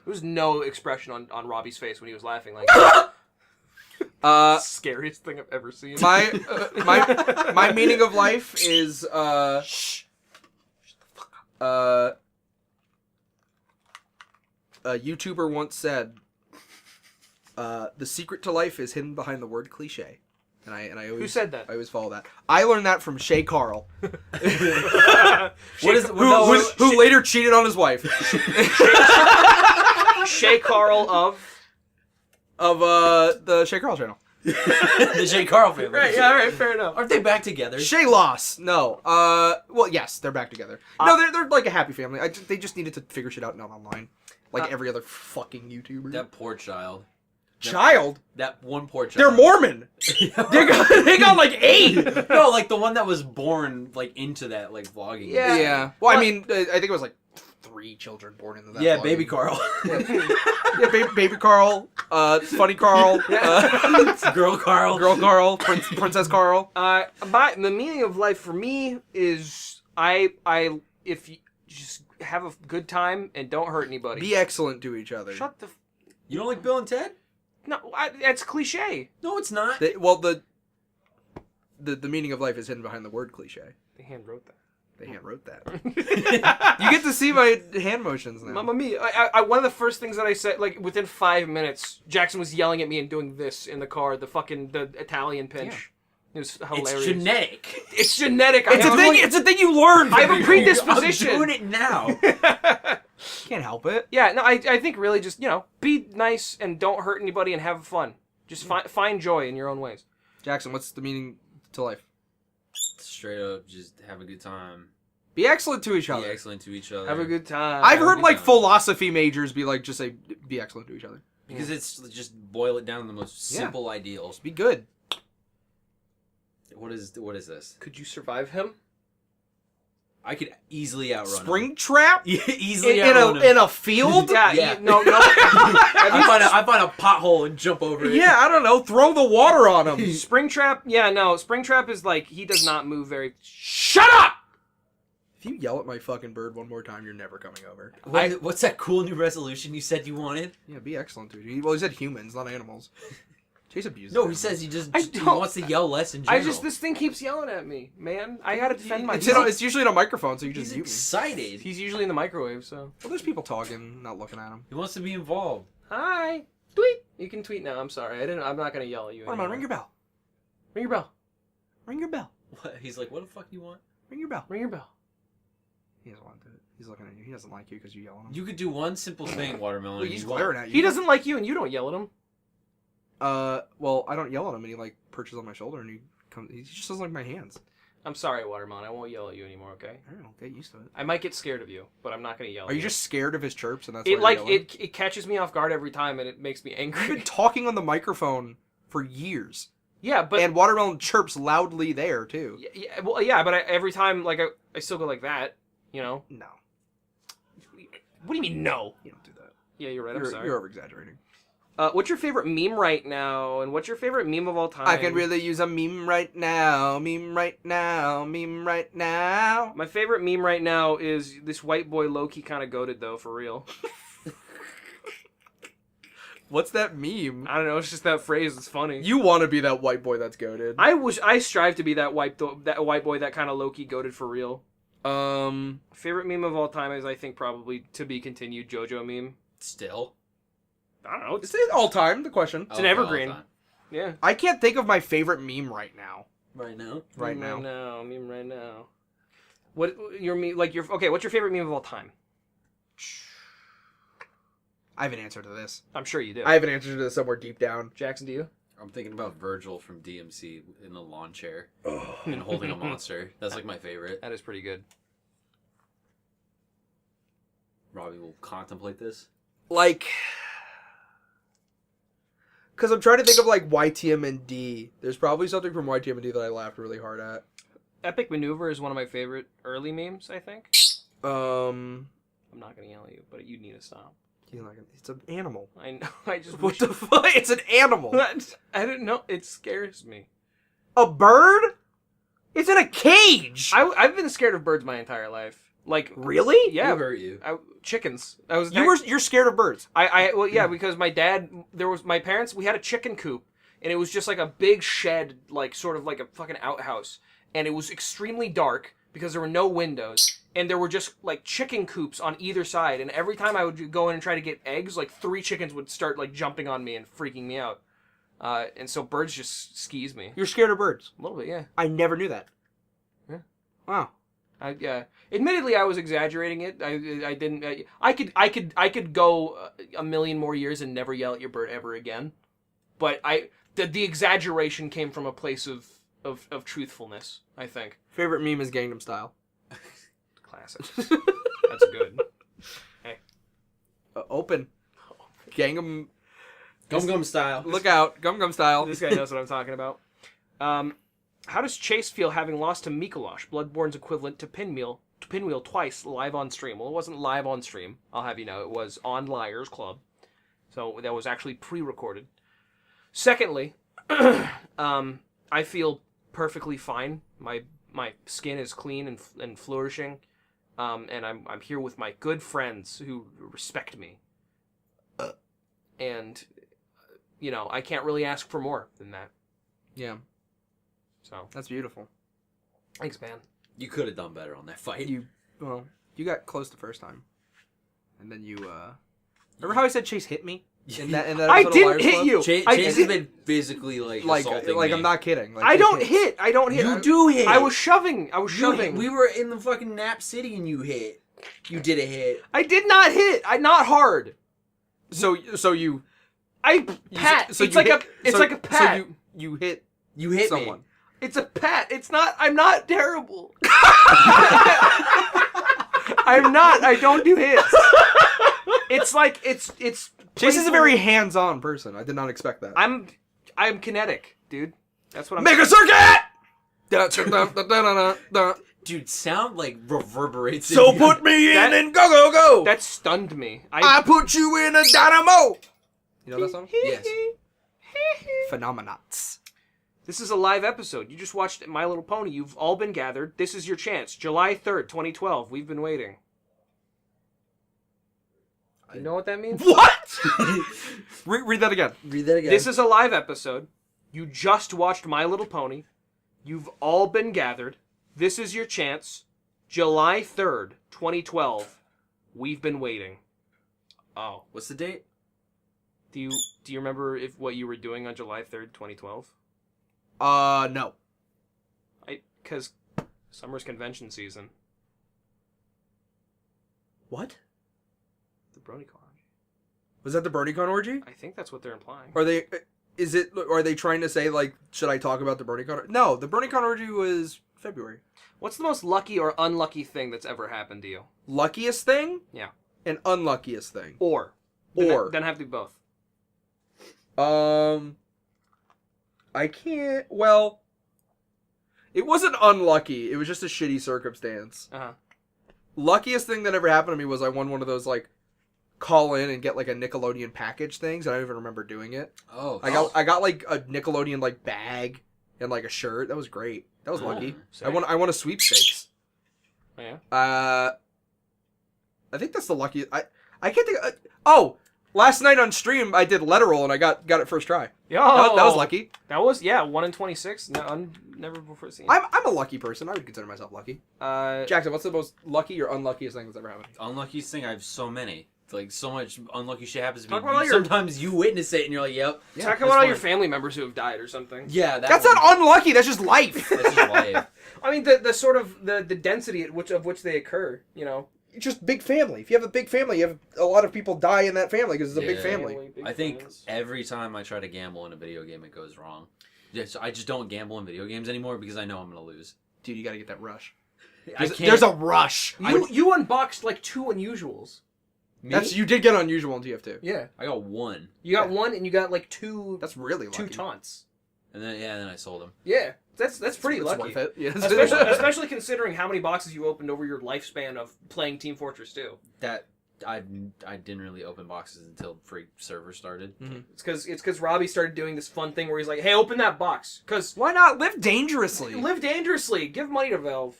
There was no expression on Robbie's face when he was laughing. Like scariest thing I've ever seen. My meaning of life is a YouTuber once said, "The secret to life is hidden behind the word cliche," and I always Who said that? I always follow that. I learned that from Shay Carl, who later cheated on his wife. Shay Carl of the Shay Carl channel. The J. Carl family. right. Yeah, all right, fair enough. Aren't they back together? Shay lost. No. Well, yes, they're back together. No, they're like a happy family. They just needed to figure shit out not online, like every other fucking YouTuber. That poor child. Child. That one poor child. They're Mormon. they got like 8. No, like the one that was born like into that like vlogging. Yeah. Well, I mean, I think it was like 3 children born into that. Yeah, vlogging. baby Carl. Yeah, baby Carl. Funny Carl. Girl Carl. Girl Carl. Princess Carl. The meaning of life for me is if you just have a good time and don't hurt anybody. Be excellent to each other. Shut the. You don't like Bill and Ted? No, that's cliche. No, it's not. Well, the meaning of life is hidden behind the word cliche. They hand wrote that. They hand wrote that. You get to see my hand motions now. Mamma mia. One of the first things that I said, like, within 5 minutes, Jackson was yelling at me and doing this in the car, the Italian pinch. It was hilarious. It's genetic. It's genetic. It's a thing you learn. I have a predisposition. I'm doing it now. Can't help it. Yeah, no, I think really just, be nice and don't hurt anybody and have fun. Just find joy in your own ways. Jackson, what's the meaning to life? Straight up, just have a good time. Be excellent to each other. Be excellent to each other. Have a good time. I've heard like philosophy majors be like, just say, be excellent to each other. Because it's just boil it down to the most simple ideals. Be good. What is this? Could you survive him? I could easily outrun Spring trap? him. Easily outrun him. In a field? Yeah. No. I find a pothole and jump over it. Yeah, I don't know. Throw the water on him. Springtrap? Yeah, no. Springtrap is like, he does not move very... Shut up! If you yell at my fucking bird one more time, you're never coming over. What's that cool new resolution you said you wanted? Yeah, be excellent to you. Well, he said humans, not animals. Chase abuses. No, he says he don't. wants to yell less in general. this thing keeps yelling at me, man. I gotta defend myself. It's usually in a microphone, so you just He's mute me. excited. He's usually in the microwave, so... Well, there's people talking, not looking at him. He wants to be involved. Hi. Tweet. You can tweet now. I'm sorry. I'm not gonna yell at you. Watermelon, ring your bell. Ring your bell. Ring your bell. What? He's like, what the fuck do you want? Ring your bell. Ring your bell. He doesn't want to do it. He's looking at you. He doesn't like you because you yell at him. You could do one simple thing, Watermelon. Well, and he's you won't. glaring at you. He doesn't like you, and you don't yell at him. Well, I don't yell at him, and he like perches on my shoulder, and he just doesn't like my hands. I'm sorry, Watermelon. I won't yell at you anymore. Okay. I don't know. Get used to it. I might get scared of you, but I'm not gonna yell. Are at you just scared of his chirps, and that's it why you're like yelling? it catches me off guard every time, and it makes me You've angry. been talking on the microphone for years, Yeah, but and Watermelon chirps loudly there too. yeah, but every time like I still go like that, No, What do you mean no? you don't do that. Yeah, you're right. I'm sorry. You're over exaggerating. What's your favorite meme right now, and what's your favorite meme of all time? I can really use a meme right now. Meme right now. Meme right now. My favorite meme right now is this white boy Loki kind of goated though, for real. What's that meme? I don't know. It's just that phrase. It's funny. You want to be that white boy that's goated. I strive to be that white boy that kind of Loki goated for real. Um, Favorite meme of all time is I think probably to be continued JoJo meme. Still? I don't know. It's all time. The question. It's an evergreen. Yeah. I can't think of my favorite meme right now. Right now? Meme right now. What your meme? Like your okay? What's your favorite meme of all time? I have an answer to this. I'm sure you do. I have an answer to this somewhere deep down. Jackson, do you? I'm thinking about Virgil from DMC in the lawn chair and holding a monster. That's like my favorite. That is pretty good. Robbie will contemplate this. Like, because I'm trying to think of like YTMND. There's probably something from YTMND that I laughed really hard at. Epic Maneuver is one of my favorite early memes. I think. I'm not gonna yell at you, but you need to stop. It's an animal. I know. I just What the fuck? It's an animal. I didn't know. It scares me. A bird? It's in a cage. I've been scared of birds my entire life. Like Really? Yeah. Who hurt you? Chickens. You're scared of birds. Well, yeah, because my parents, we had a chicken coop, and it was just like a big shed, like sort of like a fucking outhouse, and it was extremely dark because there were no windows, and there were just like chicken coops on either side, and every time I would go in and try to get eggs, like 3 chickens would start like jumping on me and freaking me out, and so birds just skis me. You're scared of birds. A little bit, yeah. I never knew that. Yeah. Wow. Admittedly, I was exaggerating it. I didn't. I could go a million more years and never yell at your bird ever again. But the exaggeration came from a place of truthfulness, I think. Favorite meme is Gangnam Style. Classic. That's good. Hey. Open. Gangnam. Gum Gum Style. Look out. Gum Style. This guy knows what I'm talking about. How does Chase feel having lost to Mikolash, Bloodborne's equivalent to Pinwheel twice live on stream? Well, it wasn't live on stream, I'll have you know. It was on Liars Club. So that was actually pre-recorded. Secondly, I feel perfectly fine. My skin is clean and flourishing. And I'm here with my good friends who respect me. And, I can't really ask for more than that. Yeah. So That's beautiful. thanks, man. You could have done better on that fight. You got close the first time, and then you. Remember how I said Chase hit me? In that I episode of didn't Liars hit Club? you. Chase I has did- been physically like Like assaulting me. I'm not kidding. Like, I he don't hits. hit. I don't hit. You do hit. I was shoving. I was You shoving. hit. We were in the fucking Nap City and you hit. You did a hit. I did not hit. I not hard. So you. I pat. So it's you like hit, it's like a pat. So you hit. You hit someone. me. It's a pat. It's not. I'm not terrible. I'm not. I don't do hits. It's like it's. Chase is a very hands-on person. I did not expect that. I'm kinetic, dude. That's what I'm. Make a circuit. Dun, dun, dun, dun, dun, dun, dun. Dude, sound like reverberates. So in put me in That- and go. That stunned me. I put you in a dynamo. You know that song? Yes. Phenomenauts. This is a live episode. You just watched My Little Pony. You've all been gathered. This is your chance. July 3rd, 2012. We've been waiting. You know what that means? What? Read that again. Read that again. This is a live episode. You just watched My Little Pony. You've all been gathered. This is your chance. July 3rd, 2012. We've been waiting. Oh. What's the date? Do you remember what you were doing on July 3rd, 2012? No. Because summer's convention season. What? The BronyCon. Was that the BronyCon orgy? I think that's what they're implying. Are they? Are they trying to say like, should I talk about the BronyCon? No, the BronyCon orgy was February. What's the most lucky or unlucky thing that's ever happened to you? Luckiest thing Yeah. and unluckiest thing. Or. Or. Then have to do both. I can't. Well, it wasn't unlucky. It was just a shitty circumstance. Uh-huh. Luckiest thing that ever happened to me was I won one of those like call in and get like a Nickelodeon package things. And I don't even remember doing it. Oh. I got like a Nickelodeon like bag and like a shirt. That was great. That was lucky. sick. I won a sweepstakes. Oh, yeah? I think that's the luckiest. I can't think. Last night on stream I did letter roll and I got it first try. Yo, That was lucky. That was 1 in 26. No, never before seen. I'm a lucky person. I would consider myself lucky. Uh, Jackson, what's the most lucky or unluckiest thing that's ever happened? Unluckiest thing, I have so many. Like, so much unlucky shit happens to me. Talk about all your- Sometimes you witness it and you're like, yep. talk that's about all your fine. family members who have died or something. Yeah, That's one. not unlucky. That's just life. That's just life. I mean, the sort of the density of which they occur. You know. It's just big family. If you have a big family, you have a lot of people die in that family because it's a big Yeah. family. Big I think fans. every time I try to gamble in a video game, it goes wrong. Yeah, so I just don't gamble in video games anymore because I know I'm going to lose. Dude, you gotta get that rush. I There's, can't. there's a rush. You unboxed like 2 unusuals. Me? You did get unusual in TF2. Yeah. I got one. You got one and you got like 2. That's really lucky. 2 taunts. And then I sold them. Yeah. That's pretty It's lucky. worth it. Yeah. Especially considering how many boxes you opened over your lifespan of playing Team Fortress 2. That I didn't really open boxes until free server started. It's because Robbie started doing this fun thing where he's like, "Hey, open that box." Because Why not live dangerously? live dangerously. Give money to Valve.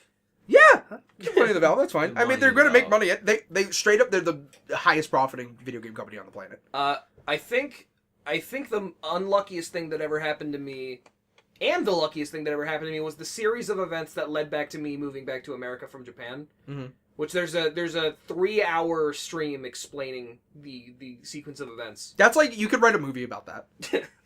Yeah, give money to the Valve. That's fine. Give I mean, money they're to going to make Valve. money. They straight up, they're the highest profiting video game company on the planet. I think the unluckiest thing that ever happened to me, and the luckiest thing that ever happened to me, was the series of events that led back to me moving back to America from Japan. Mhm. Which there's a 3-hour stream explaining the sequence of events. That's like you could write a movie about that.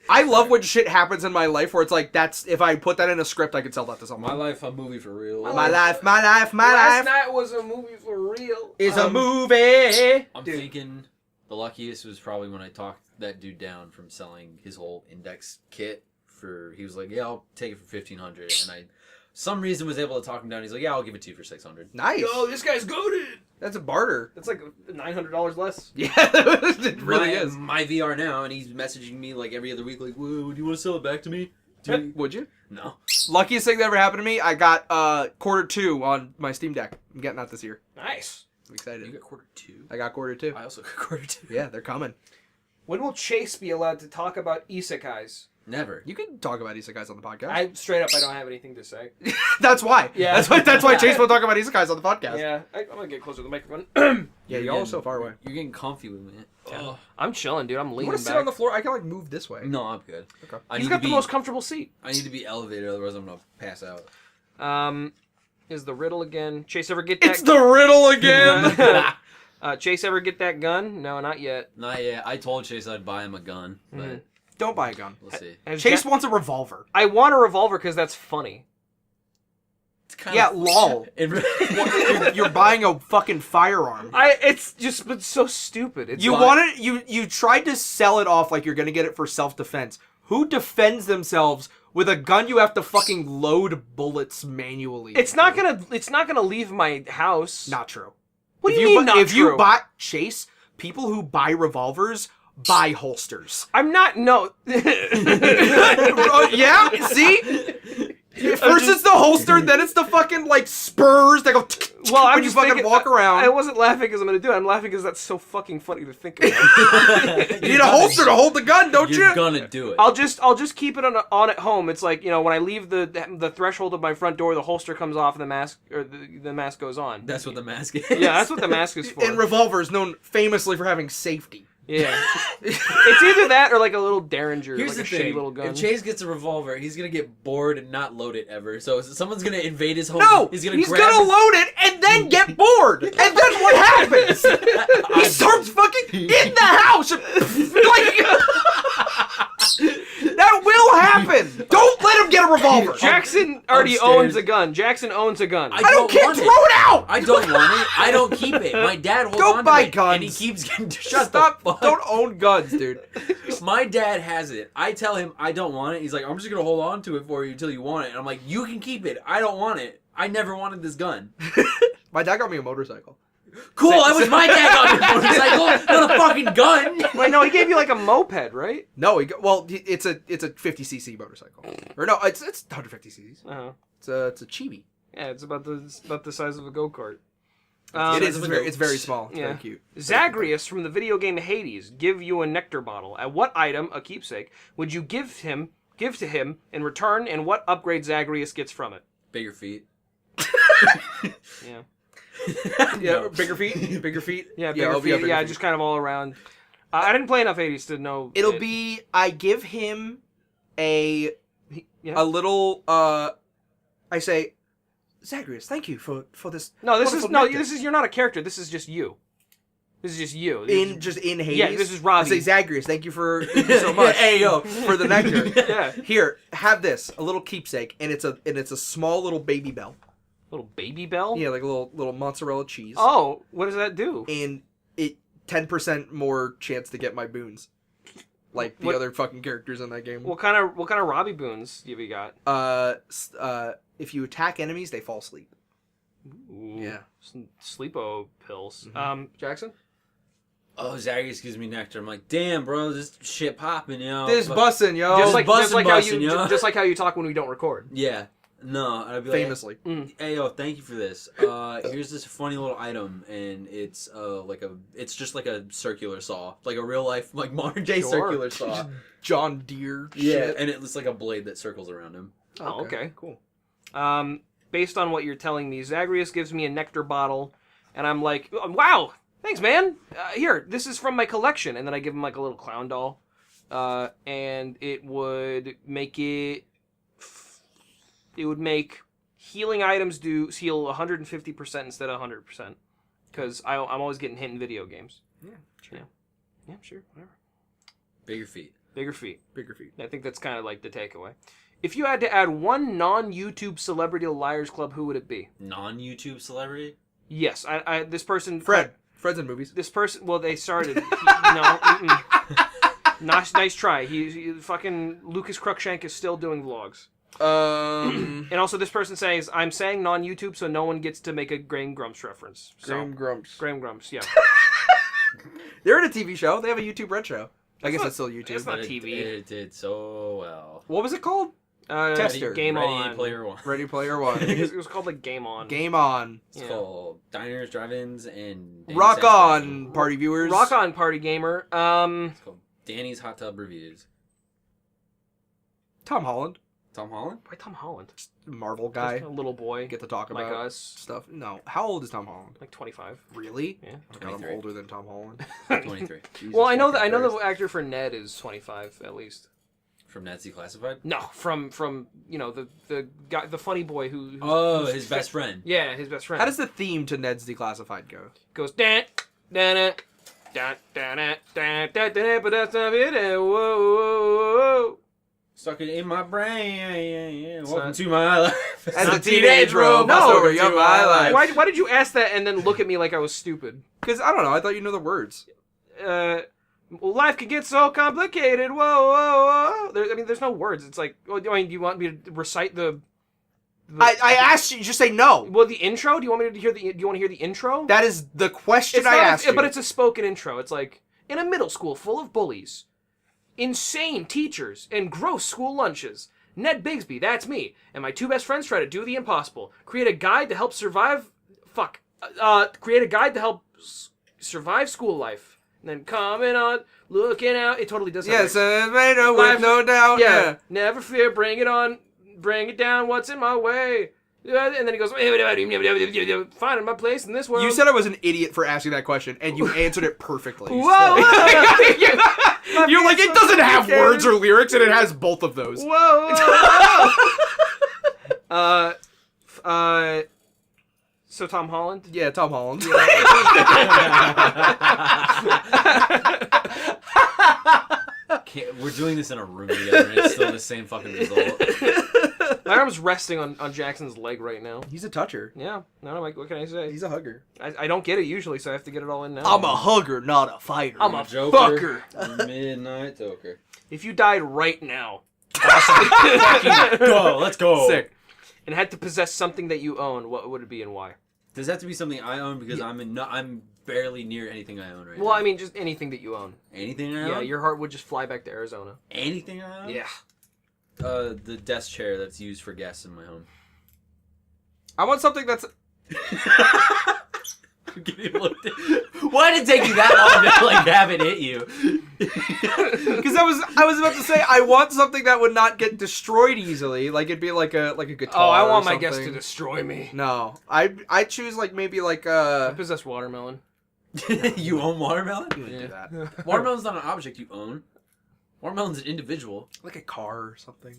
I love when shit happens in my life where it's like that's if I put that in a script, I could sell that to someone. My life, a movie for real. My life, my Last life night was a movie for real. is a movie. I'm Dude. thinking the luckiest was probably when I talked that dude down from selling his whole index kit for. He was like, "Yeah, I'll take it for $1,500," and I, some reason, was able to talk him down. He's like, "Yeah, I'll give it to you for $600." Nice. Yo, this guy's goated. That's a barter. That's like $900 less. Yeah, it really my, is. My VR now, and he's messaging me like every other week, like, "Whoa, do you want to sell it back to me?" Would you? No. Luckiest thing that ever happened to me, I got Q2 on my Steam Deck. I'm getting that this year. Nice. I'm excited. You got Q2. I got Q2. I also got Q2. Yeah, they're coming. When will Chase be allowed to talk about isekais? Never. You can talk about isekais on the podcast. I don't have anything to say. That's why. Yeah. That's why Chase will talk about isekais on the podcast. Yeah, I'm gonna get closer to the microphone. Yeah, you're all so far away. You're getting comfy with me. Oh. I'm chilling, dude. I'm You leaning want to sit back. on the floor? I can like move this way. No, I'm good. Okay. I He's need got to the be, most comfortable seat. I need to be elevated, otherwise I'm gonna pass out. is the riddle again. Chase ever get that? It's the riddle again. Chase ever get that gun? No, not yet. Not yet. I told Chase I'd buy him a gun, but Don't buy a gun. we'll see. Chase wants a revolver. I want a revolver because that's funny. It's kind Yeah, of lol. It, You're buying a fucking firearm. It's just been so stupid. It's You like- wanted you tried to sell it off like you're gonna get it for self-defense. Who defends themselves with a gun you have to fucking load bullets manually? It's not gonna leave my house. Not true. What If do you mean not if true? you buy Chase, people who buy revolvers buy holsters. I'm not. No. Yeah, see? First it's the holster, then it's the fucking like spurs that go Well, I'm when you just fucking thinking, walk around. I wasn't laughing because I'm gonna do it. I'm laughing because that's so fucking funny to think about. You need a holster to hold the gun, don't you're you? gonna do it. I'll just keep it on at home. It's like, you know, when I leave the threshold of my front door, the holster comes off and the mask goes on. That's what the mask is. Yeah, that's what the mask is for. And revolvers known famously for having safety. Yeah. It's either that or like a little Derringer, Here's like the a thing: shitty little gun. if Chase gets a revolver, he's gonna get bored and not load it ever. So someone's gonna invade his home. No, he's he's gonna gonna, grab. load it and then get bored, and then what happens? He starts fucking in the house. That will happen. Don't let him get a revolver. Jackson already Upstairs. owns a gun. Jackson owns a gun. I don't care. want Throw it out. I don't want it. I don't keep it. My dad holds Don't on buy to it, guns. and he keeps getting Stop. The fuck. Don't own guns, dude. My dad has it. I tell him I don't want it. He's like, I'm just gonna hold on to it for you until you want it. And I'm like, you can keep it. I don't want it. I never wanted this gun. My dad got me a motorcycle. Cool. I wish my dad got me a motorcycle, not a fucking gun. Wait, no, he gave you like a moped, right? No, it's a 50cc motorcycle. Or no, it's 150 cc's. Uh-huh. It's a chibi. Yeah, it's about the size of a go-kart. It is. It's very small. It's Yeah. very cute. Zagreus from the video game Hades give you a nectar bottle. At what item, a keepsake, would you give to him in return, and what upgrade Zagreus gets from it? Bigger feet. Yeah. Yeah, No. bigger feet. Bigger feet. Yeah, bigger it'll be feet. a bigger Yeah, feet. just kind of all around. I didn't play enough Hades to know. It'll be. I give him a Yeah. little. I say, Zagreus, thank you for this. No, this wonderful is no. nectar." This is you're not a character. This is just you. This is just you. in Hades. Yeah, this is Robbie. I say, Zagreus, thank you so much. Hey, yo. For the nectar. Yeah. Here, have this, a little keepsake, and it's a small little baby bell. Little baby bell. Yeah, like a little mozzarella cheese. Oh, what does that do? And it 10% more chance to get my boons, like the What- other fucking characters in that game. What kind of Robbie boons have you got? If you attack enemies, they fall asleep. Ooh, Yeah. Sleepo pills. Mm-hmm. Jackson. Oh, Zagreus gives me nectar. I'm like, damn, bro, this shit popping, yo. This But- bussin', yo. Just like bussin', how you yo. just like how you talk when we don't record. Yeah. No, I'd be like, famously. hey, yo, thank you for this. Here's this funny little item, and it's it's just like a circular saw, like a real life, like modern day Sure. circular saw. John Deere Yeah, shit. and it's like a blade that circles around him. Oh, okay. Cool. Based on what you're telling me, Zagreus gives me a nectar bottle, and I'm like, wow, thanks, man. Here, this is from my collection, and then I give him like a little clown doll, and it would make healing items heal 150% instead of 100%, because I'm always getting hit in video games. Yeah, sure. Yeah, sure, whatever. Bigger feet. Bigger feet. Bigger feet. I think that's kind of like the takeaway. If you had to add one non-YouTube celebrity to Liars Club, who would it be? Non-YouTube celebrity? Yes, this person. Fred. Fred's in movies. This person. Well, they started. No. Nice try. He fucking Lucas Cruikshank is still doing vlogs. And also, this person says, "I'm saying non-YouTube, so no one gets to make a Graham Grumps reference." So, Graham Grumps. Graham Grumps. Yeah. They're in a TV show. They have a YouTube Red Show. I guess not- it's still YouTube. it's not But TV. It did so well. What was it called? Tester. Game Ready on. Player One. Ready Player One. It was called like Game On. Game on. It's Yeah. called Diners, Drive-Ins, and Danny's Rock Sex on, Special. party viewers. Rock on, party gamer. It's called Danny's Hot Tub Reviews. Tom Holland. Tom Holland? Why Tom Holland? Marvel guy. Just a little boy. Get to talk like about us. stuff. No. How old is Tom Holland? Like 25. Really? Yeah. Oh God, I'm 23. older than Tom Holland. 23. Jesus Well, I know fucking the Christ. actor for Ned is 25 at least. From Nazi Classified? No, from the guy, the funny boy who. Oh, his best friend. Yeah, his best friend. How does the theme to Ned's Declassified go? Goes dan dan dan dan dan dan, but that's not it. Whoa. Stuck it in my brain. Welcome Welcome to my life. As a teenage robot, No, over your my life. Why did you ask that and then look at me like I was stupid? Because I don't know. I thought you know the words. Life can get so complicated. Whoa. There's no words. It's like, do you want me to recite the I asked you. You just say no. Well, the intro. Do you want me to hear the? Do you want to hear the intro? That is the question It's I not asked you. but it's a spoken intro. It's like, in a middle school full of bullies, insane teachers, and gross school lunches, Ned Bigsby, that's me, and my two best friends try to do the impossible. Create a guide to help survive. Create a guide to help survive school life. And then coming on, looking out. It totally does. Yes, made a with no doubt. Yeah. Never fear. Bring it on. Bring it down. What's in my way? And then he goes, finding my place in this world. You said I was an idiot for asking that question, and you answered it perfectly. Whoa! You're like, it doesn't have words or lyrics, and it has both of those. Whoa! So Tom Holland? Yeah, Tom Holland. We're doing this in a room together, and it's still the same fucking result. My arm's resting on Jackson's leg right now. He's a toucher. Yeah. No, Mike, what can I say? He's a hugger. I don't get it usually, so I have to get it all in now. I'm a hugger, not a fighter. I'm a Joker. fucker. Midnight Joker. If you died right now Go, let's go. Sick. and had to possess something that you own, what would it be and why? Does it have to be something I own? Because I'm barely near anything I own right now. Well, I mean, just anything that you own. Anything I own? Yeah, your heart would just fly back to Arizona. Anything I own? Yeah. The desk chair that's used for guests in my home. I want something that's... Why did it take you that long to like have it hit you? Because I was about to say I want something that would not get destroyed easily. Like it'd be like a guitar. Oh, I want or my guests to something. destroy me. No, I choose like maybe like I possess watermelon. You own watermelon? You wouldn't do that. Watermelon's not an object you own. Watermelon's an individual. Like a car or something.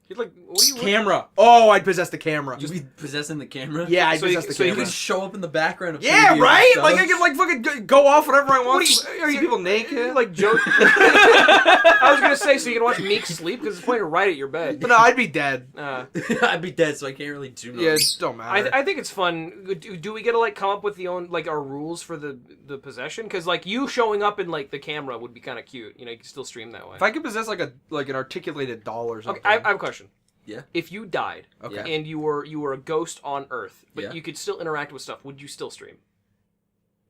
You'd like what do you Camera. Oh, I'd possess the camera. You'd be possessing the camera? Yeah, I'd So you- possess the so you camera. You could show up in the background of Yeah, previews right? and Like stuff. I can like fucking go off whenever I want. What Are you people naked? like joke? I was gonna say so you can watch Meek sleep because it's pointing right at your bed. But no, I'd be dead. I'd be dead, so I can't really do nothing. Yeah, it don't matter. I think it's fun. Do we get to like come up with the own like our rules for the possession? Because like you showing up in like the camera would be kind of cute. You know, you can still stream that way. If I could possess like an articulated doll or something. Okay, I have a question. Yeah. If you died Okay. and you were a ghost on Earth, but Yeah. you could still interact with stuff, would you still stream?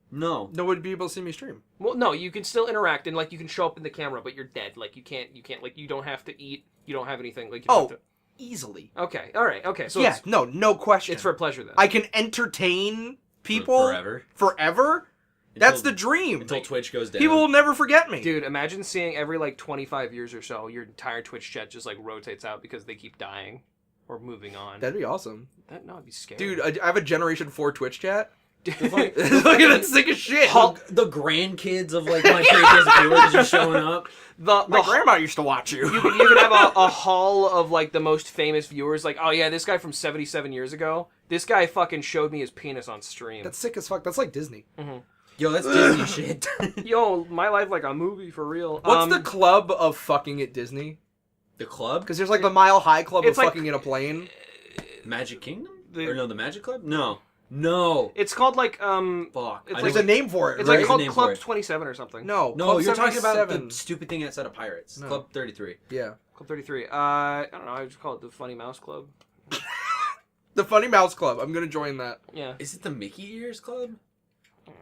No. No one would be able to see me stream. Well, no, you can still interact and like you can show up in the camera, but you're dead. Like you can't like you don't have to eat. You don't have anything. Like you don't have Easily. to... Okay, all right, okay. So Yeah, no question. it's for pleasure then. I can entertain people forever. That's the dream. Until Twitch goes down. People will never forget me. Dude, imagine seeing every like 25 years or so, your entire Twitch chat just like rotates out because they keep dying or moving on. That'd be awesome. That'd be scary. Dude, I have a Generation 4 Twitch chat. Dude, Look at that sick as shit. The grandkids of like my previous viewers are showing up. My grandma used to watch you. You could have a hall of like the most famous viewers. Like, oh yeah, this guy from 77 years ago. This guy fucking showed me his penis on stream. That's sick as fuck. That's like Disney. Mm-hmm. Yo, that's Disney shit. Yo, my life like a movie for real. What's the club of fucking at Disney? The club? Because there's like the Mile High Club of It's like- fucking in a plane. Magic Kingdom? The- Or no, the Magic Club? No. It's called like Fuck. It's I There's know a name for it. it's right? like called name for Club it. 27 or something. No, No, Club you're talking about 77. the stupid thing outside of Pirates. No. Club 33. Yeah. Club 33. I don't know. I just call it the Funny Mouse Club. The Funny Mouse Club. I'm gonna join that. Yeah. Is it the Mickey Ears Club?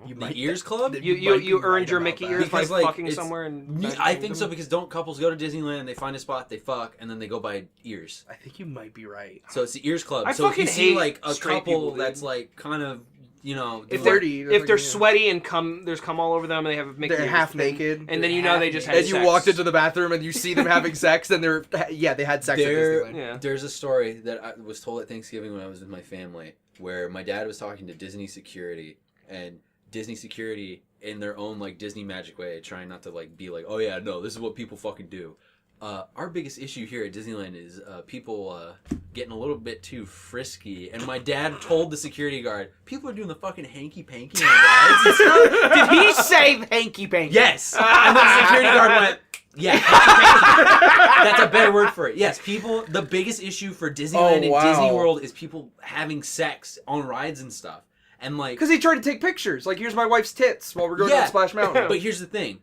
You The Ears Club? might You be earned right your about Mickey that. ears by Because, like, fucking it's- somewhere in Me, Magic I think Kingdom? so because don't couples go to Disneyland, they find a spot, they fuck, and then they go buy ears. I think you might be right. So it's the Ears Club. I So if fucking you see hate like a straight couple people, dude. that's like kind of, you know, If doing- they're Dirty, if they're yeah. sweaty and there's cum all over them and they have Mickey They're ears, half then- naked. and then you know they just had And you sex. walked into the bathroom and you see them having sex, and they had sex at There- Disneyland. Yeah. There's a story that I was told at Thanksgiving when I was with my family where my dad was talking to Disney security, and Disney security in their own like Disney magic way, trying not to like be like, oh yeah, no, this is what people fucking do. our biggest issue here at Disneyland is people getting a little bit too frisky. And my dad told the security guard, people are doing the fucking hanky-panky on rides and stuff. Did he say hanky-panky? Yes. And then the security guard went, yeah, hanky-panky. That's a better word for it. Yes, people, the biggest issue for Disneyland and Disney World is people having sex on rides and stuff. And like... Because he tried to take pictures. Like, here's my wife's tits while we're going down Splash Mountain. But here's the thing.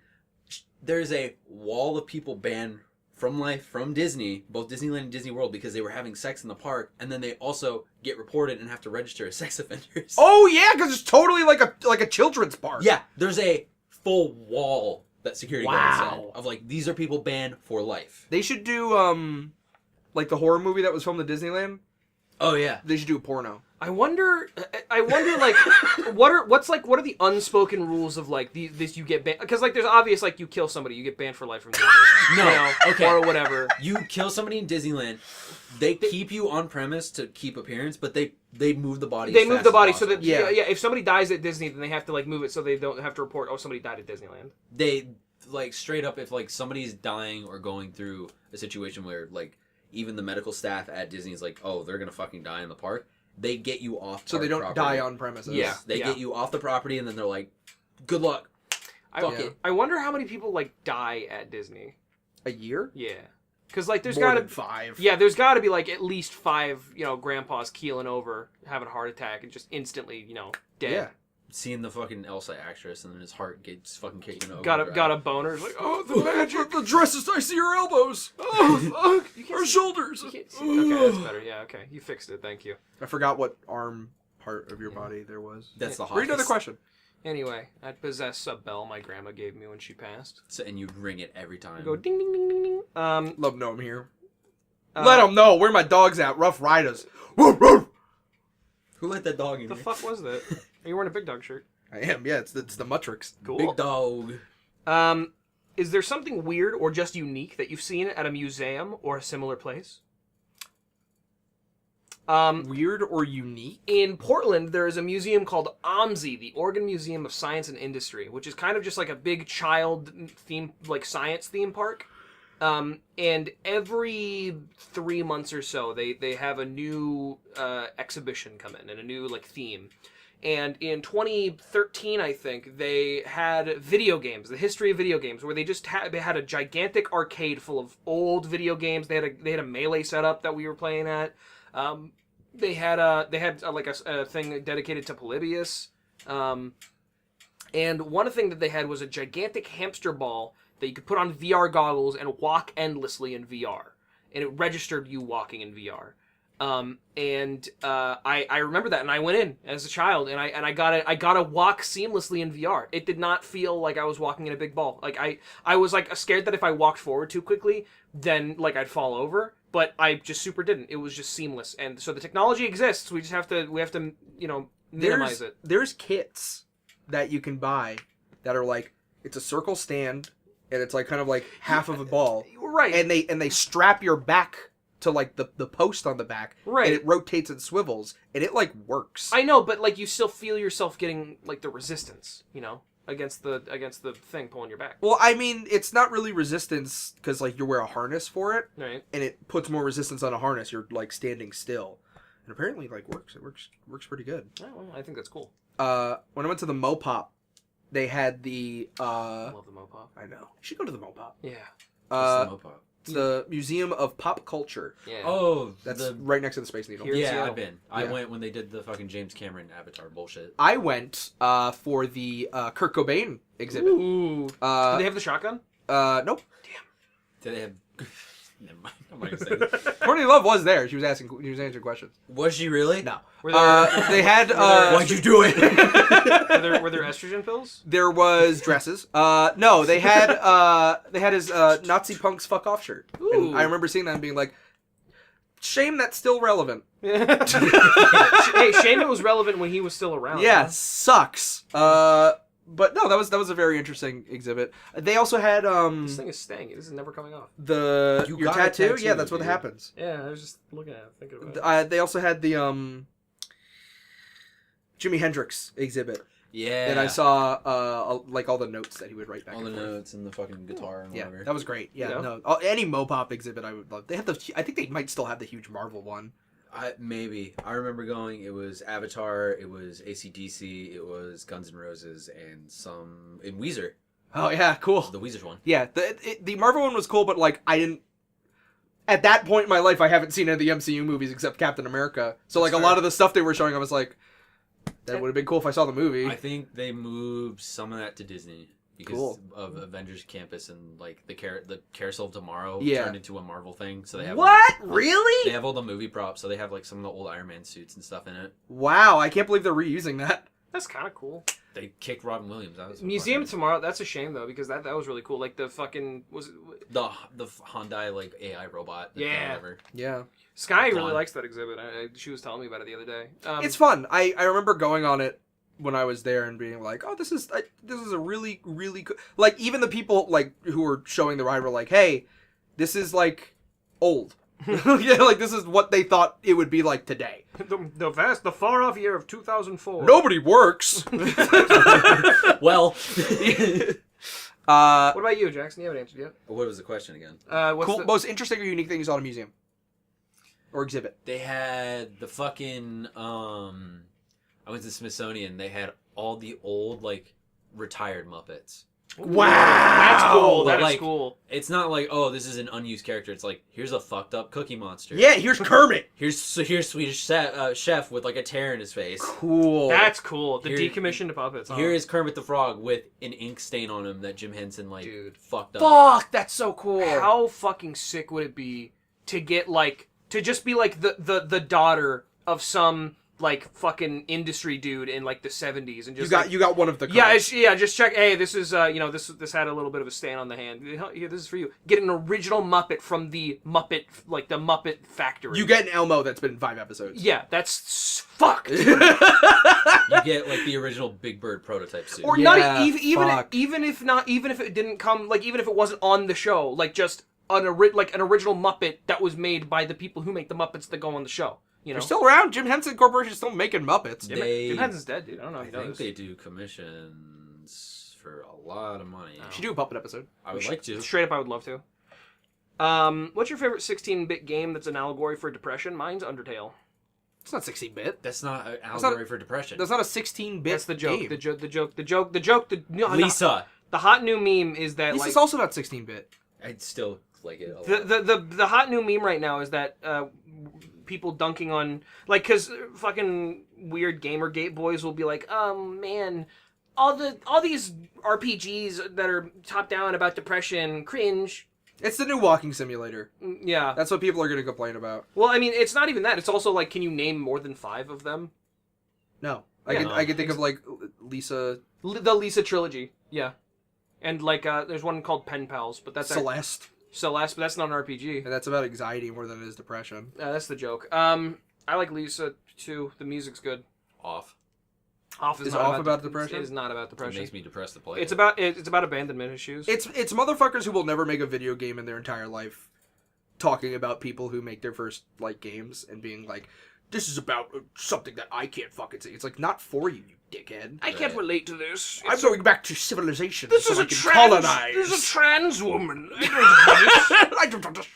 There's a wall of people banned from Disney, both Disneyland and Disney World, because they were having sex in the park, and then they also get reported and have to register as sex offenders. Oh yeah, because it's totally like a children's park. Yeah, there's a full wall that security guard said of like, these are people banned for life. They should do like the horror movie that was filmed at Disneyland. Oh yeah, they should do a porno. I wonder, like, what are the unspoken rules of like this you get banned? Because like, there's obvious like you kill somebody, you get banned for life from Disney. Okay, or whatever. You kill somebody in Disneyland, they keep you on premise to keep appearance, but they move the body. They move the body so that yeah. If somebody dies at Disney, then they have to like move it so they don't have to report, oh, somebody died at Disneyland. They like straight up, if like somebody's dying or going through a situation where like even the medical staff at Disney is like, oh, they're gonna fucking die in the park. They get you off so they don't property. die on premises. Yeah, they get you off the property, and then they're like, good luck. Fuck it. I wonder how many people like die at Disney. A year? Yeah. Because like there's More gotta than 5. Yeah, there's gotta be like at least 5, grandpas keeling over, having a heart attack, and just instantly, dead. Yeah. Seeing the fucking Elsa actress, and then his heart gets fucking kicking over. Got a boner. It's like, oh, the magic. The dresses, I see your elbows. Oh, her shoulders. You can't see. Okay, that's better. Yeah, okay. You fixed it. Thank you. I forgot what arm part of your body there was. That's the Read hottest. another question. Anyway, I possess a bell my grandma gave me when she passed. So, and you'd ring it every time. You go ding ding ding ding ding. Love know I'm here. Let them know where my dog's at. Rough Riders. Woof, woof. Who let that dog in? The fuck was that? Are you wearing a big dog shirt? I am. Yeah, it's the Matrix. Cool. Big dog. Is there something weird or just unique that you've seen at a museum or a similar place? Weird or unique? In Portland, there is a museum called OMSI, the Oregon Museum of Science and Industry, which is kind of just like a big child theme, like science theme park. And every 3 months or so, they have a new exhibition come in and a new like theme. And in 2013, I think, they had video games, the history of video games, where they had a gigantic arcade full of old video games. They had a Melee setup that we were playing at. They had a thing dedicated to Polybius. And one thing that they had was a gigantic hamster ball that you could put on VR goggles and walk endlessly in VR. And it registered you walking in VR. I remember that, and I went in as a child, and I got to walk seamlessly in VR. It did not feel like I was walking in a big ball. Like I was like scared that if I walked forward too quickly, then like I'd fall over. But I just super didn't. It was just seamless, and so the technology exists. We just have to minimize it. There's kits that you can buy that are like, it's a circle stand, and it's like kind of like half of a ball, right? And they strap your back to like the post on the back, right? And it rotates and swivels, and it like works. I know, but like you still feel yourself getting like the resistance, against the thing pulling your back. Well, I mean, it's not really resistance because like you wear a harness for it, right? And it puts more resistance on a harness. You're like standing still, and apparently like works. It works pretty good. Oh, well, I think that's cool. When I went to the Mopop, they had the I love the Mopop. I know. You should go to the Mopop. Yeah. What's the Mopop? It's the Museum of Pop Culture. Yeah. Oh, that's right next to the Space Needle. Yeah, I've been. I went when they did the fucking James Cameron Avatar bullshit. I went for the Kurt Cobain exhibit. Ooh. Did they have the shotgun? Nope. Damn. Did they have? Never mind. I'm not gonna say that. Courtney Love was there. She was answering questions. Was she really? No. Were there, they had. Why'd you do it? were there estrogen pills? There was dresses. No, they had his Nazi punks fuck off shirt. And I remember seeing that and being like, shame that's still relevant. Hey, shame it was relevant when he was still around. Yeah, huh? sucks. But no, that was a very interesting exhibit. They also had This thing is staying. This is never coming off. your got a tattoo. tattoo, Yeah, that's what dude. happens. Yeah, I was just looking at it, thinking about it. They also had the Jimi Hendrix exhibit. Yeah. And I saw like all the notes that he would write back. all the and forth. notes and the fucking guitar and Yeah, whatever. that was great. Yeah, Yeah. no, any Mopop exhibit I would love. They have I think they might still have the huge Marvel one. Maybe. I remember going, it was Avatar, it was AC/DC, it was Guns N' Roses, and Weezer. Oh yeah, cool. The Weezer's one. Yeah, the Marvel one was cool, but like I didn't. At that point in my life, I haven't seen any of the MCU movies except Captain America. So like a lot of the stuff they were showing, I was like, that would have been cool if I saw the movie. I think they moved some of that to Disney because Cool. of Avengers Campus and like the Carousel of Tomorrow Yeah. turned into a Marvel thing. So they have What? They Really? have all the movie props, so they have like some of the old Iron Man suits and stuff in it. Wow, I can't believe they're reusing that. That's kind of cool. They kicked Robin Williams. That was Museum fucking- Tomorrow. That's a shame though, because that was really cool. Like the fucking the Hyundai like AI robot. Yeah. Whatever. Yeah. Sky really Blonde. likes that exhibit. She was telling me about it the other day. It's fun. I remember going on it when I was there and being like, oh, this is a really, really good... Like, even the people, like, who were showing the ride were like, hey, this is, like, old. Yeah, like, this is what they thought it would be like today. the far off year of 2004. Nobody works. Well, What about you, Jackson? You haven't answered yet. what was the question again? What's cool, the... most interesting or unique thing you saw in a museum? Or exhibit? They had the fucking I went to the Smithsonian. They had all the old like retired Muppets. Wow! That's cool. But, That is like, cool. It's not like, oh, this is an unused character. It's like, here's a fucked up Cookie Monster. Yeah, here's Kermit. Here's Swedish chef with like a tear in his face. Cool. That's cool. The Here- decommissioned puppets. Huh? Here is Kermit the Frog with an ink stain on him that Jim Henson like Dude. fucked up. Fuck, that's so cool. How fucking sick would it be to get like to just be like the daughter of some like fucking industry dude in like the 70s and just You got one of the yeah, cards. just check. Hey, this is this had a little bit of a stain on the hand. Here, this is for you. Get an original Muppet from the Muppet factory. You get an Elmo that's been in 5 episodes. yeah, that's fucked. You get like the original Big Bird prototype suit. Or Yeah, not even fuck. even if it didn't come like even if it wasn't on the show, like just an original Muppet that was made by the people who make the Muppets that go on the show. You know, They're still around. Jim Henson Corporation's still making Muppets. Jim Henson's dead, dude. I don't know I if you know think this. they do commissions for a lot of money. You should do a puppet episode. I would like to. Straight up, I would love to. What's your favorite 16-bit game that's an allegory for depression? Mine's Undertale. It's not 16-bit. That's not an not- allegory for depression. That's not a 16-bit That's the joke. game. The joke. Lisa. The hot new meme is that This like is also not 16-bit. I'd still like it a lot. the hot new meme right now is that people dunking on like because fucking weird Gamergate boys will be like, man, all these RPGs that are top down about depression, cringe. It's the new walking simulator. Yeah. That's what people are going to complain about. Well, I mean, it's not even that. It's also like, can you name more than 5 of them? No. Yeah. I can think of like Lisa, The Lisa trilogy. Yeah. And like, there's one called Pen Pals, but that's Celeste. Celeste, but that's not an RPG. And that's about anxiety more than it is depression. That's the joke. I like Lisa too. The music's good. Off. Off Is not Off about depression? It is not about It depression. makes me depressed to play. It's about abandonment issues. It's motherfuckers who will never make a video game in their entire life talking about people who make their first like games and being like, this is about something that I can't fucking see. It's like, not for you, you dickhead. I can't relate to this. I'm going back to civilization This so is I a can trans. colonize. This is a trans woman. I don't get it. I don't understand.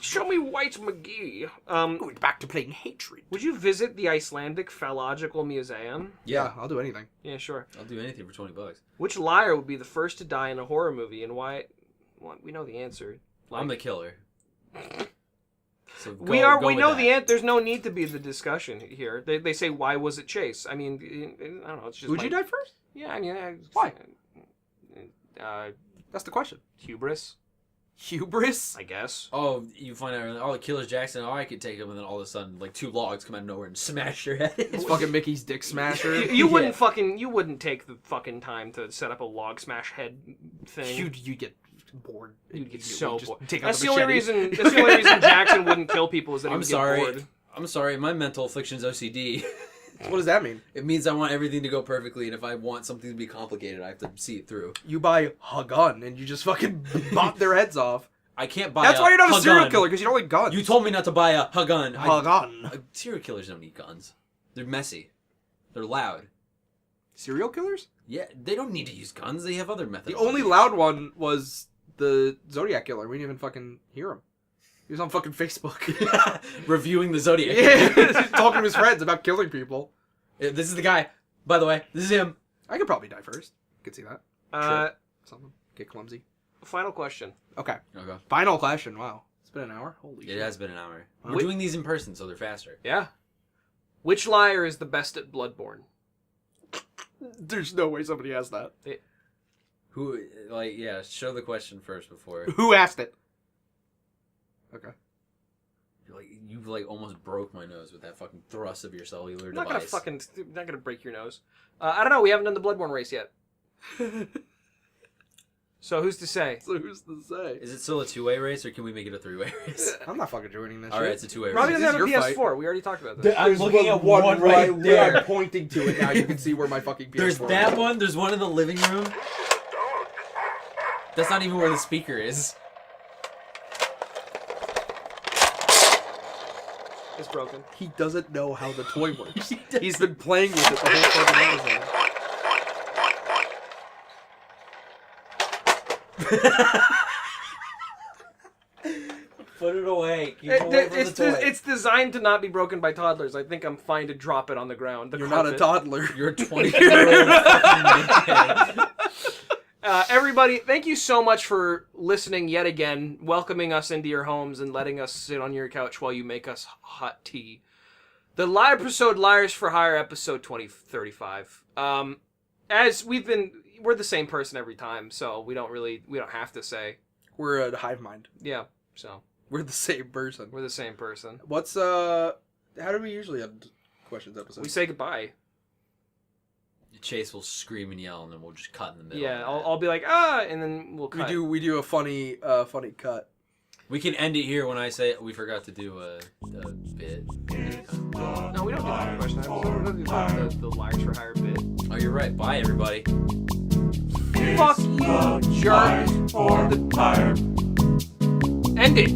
Show me White McGee. Going back to playing hatred. Would you visit the Icelandic Phallological Museum? Yeah, I'll do anything. Yeah, sure. I'll do anything for $20. Which liar would be the first to die in a horror movie, and why? Well, we know the answer. I'm the killer. So We know the answer. There's no need to be the discussion here. They say, why was it Chase? I mean, I don't know. It's just Would you die first? Yeah, I mean, Why? Uh, That's the question. hubris, Hubris? I guess. Oh, you find out, oh, the killer's Jackson, oh, I could take him, and then all of a sudden, like, 2 logs come out of nowhere and smash your head. It's fucking Mickey's dick smasher. You wouldn't take the fucking time to set up a log smash head thing. You'd get bored. You'd get You so would just bored. take out That's the the only machete. reason. That's the only reason Jackson wouldn't kill people is that he I'm would sorry. get bored. I'm sorry, my mental affliction's OCD. What does that mean? It means I want everything to go perfectly, and if I want something to be complicated, I have to see it through. You buy a gun and you just fucking bop their heads off. I can't buy That's why you're not a serial gun. killer, because you don't like guns. You told me not to buy a gun. A gun. Serial killers don't need guns. They're messy. They're loud. Serial killers? Yeah, they don't need to use guns. They have other methods. The only loud one was the Zodiac killer. We didn't even fucking hear him. He was on fucking Facebook. Reviewing the Zodiac. Yeah, talking to his friends about killing people. This is the guy. By the way, this is him. I could probably die first. Could see that. Something. Get clumsy. Final question. Okay. Okay. Final question. Wow. It's been an hour. Holy shit. It has been an hour. Wow. We're doing these in person, so they're faster. Yeah. Which liar is the best at Bloodborne? There's no way somebody asked that. Who, like, yeah, show the question first before. Who asked it? Okay. You almost broke my nose with that fucking thrust of your cellular I'm device. not gonna break your nose. I don't know. We haven't done the Bloodborne race yet. So who's to say? So who's to say? Is it still a two-way race, or can we make it a three-way race? I'm not fucking joining this All shit. right, it's a two-way Robbie race. doesn't have a This is your PS4. We already talked about this. I'm looking at one right where there. I'm pointing to it now. You can see where my fucking PS4 There's is. that one. There's one in the living room. That's not even where the speaker is. It's broken. He doesn't know how the toy works. He's been playing with it the whole fucking episode. Put it away. Keep it away from the toy. It's designed to not be broken by toddlers. I think I'm fine to drop it on the ground. You're not a toddler. You're a 20-year-old fucking man. Everybody, thank you so much for listening yet again, welcoming us into your homes and letting us sit on your couch while you make us hot tea. The live episode, Liars for Hire, episode 2035. As we're the same person every time, so we don't have to say. We're a hive mind. Yeah, so We're the same person. we're the same person. What's how do we usually end questions episodes? We say goodbye. Chase will scream and yell, and then we'll just cut in the middle. Yeah, of that. I'll be like, and then we'll cut. we do a funny cut. We can end it here when I say we forgot to do a bit. No, we don't do the question episode. We don't do the Liars for Hire bit. Oh, you're right. Bye, everybody. Fuck you, jerk. Liars4Hire. End it.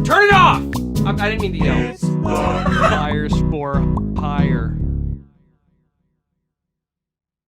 Turn it off. I didn't mean to yell. It's the Liars for Hire.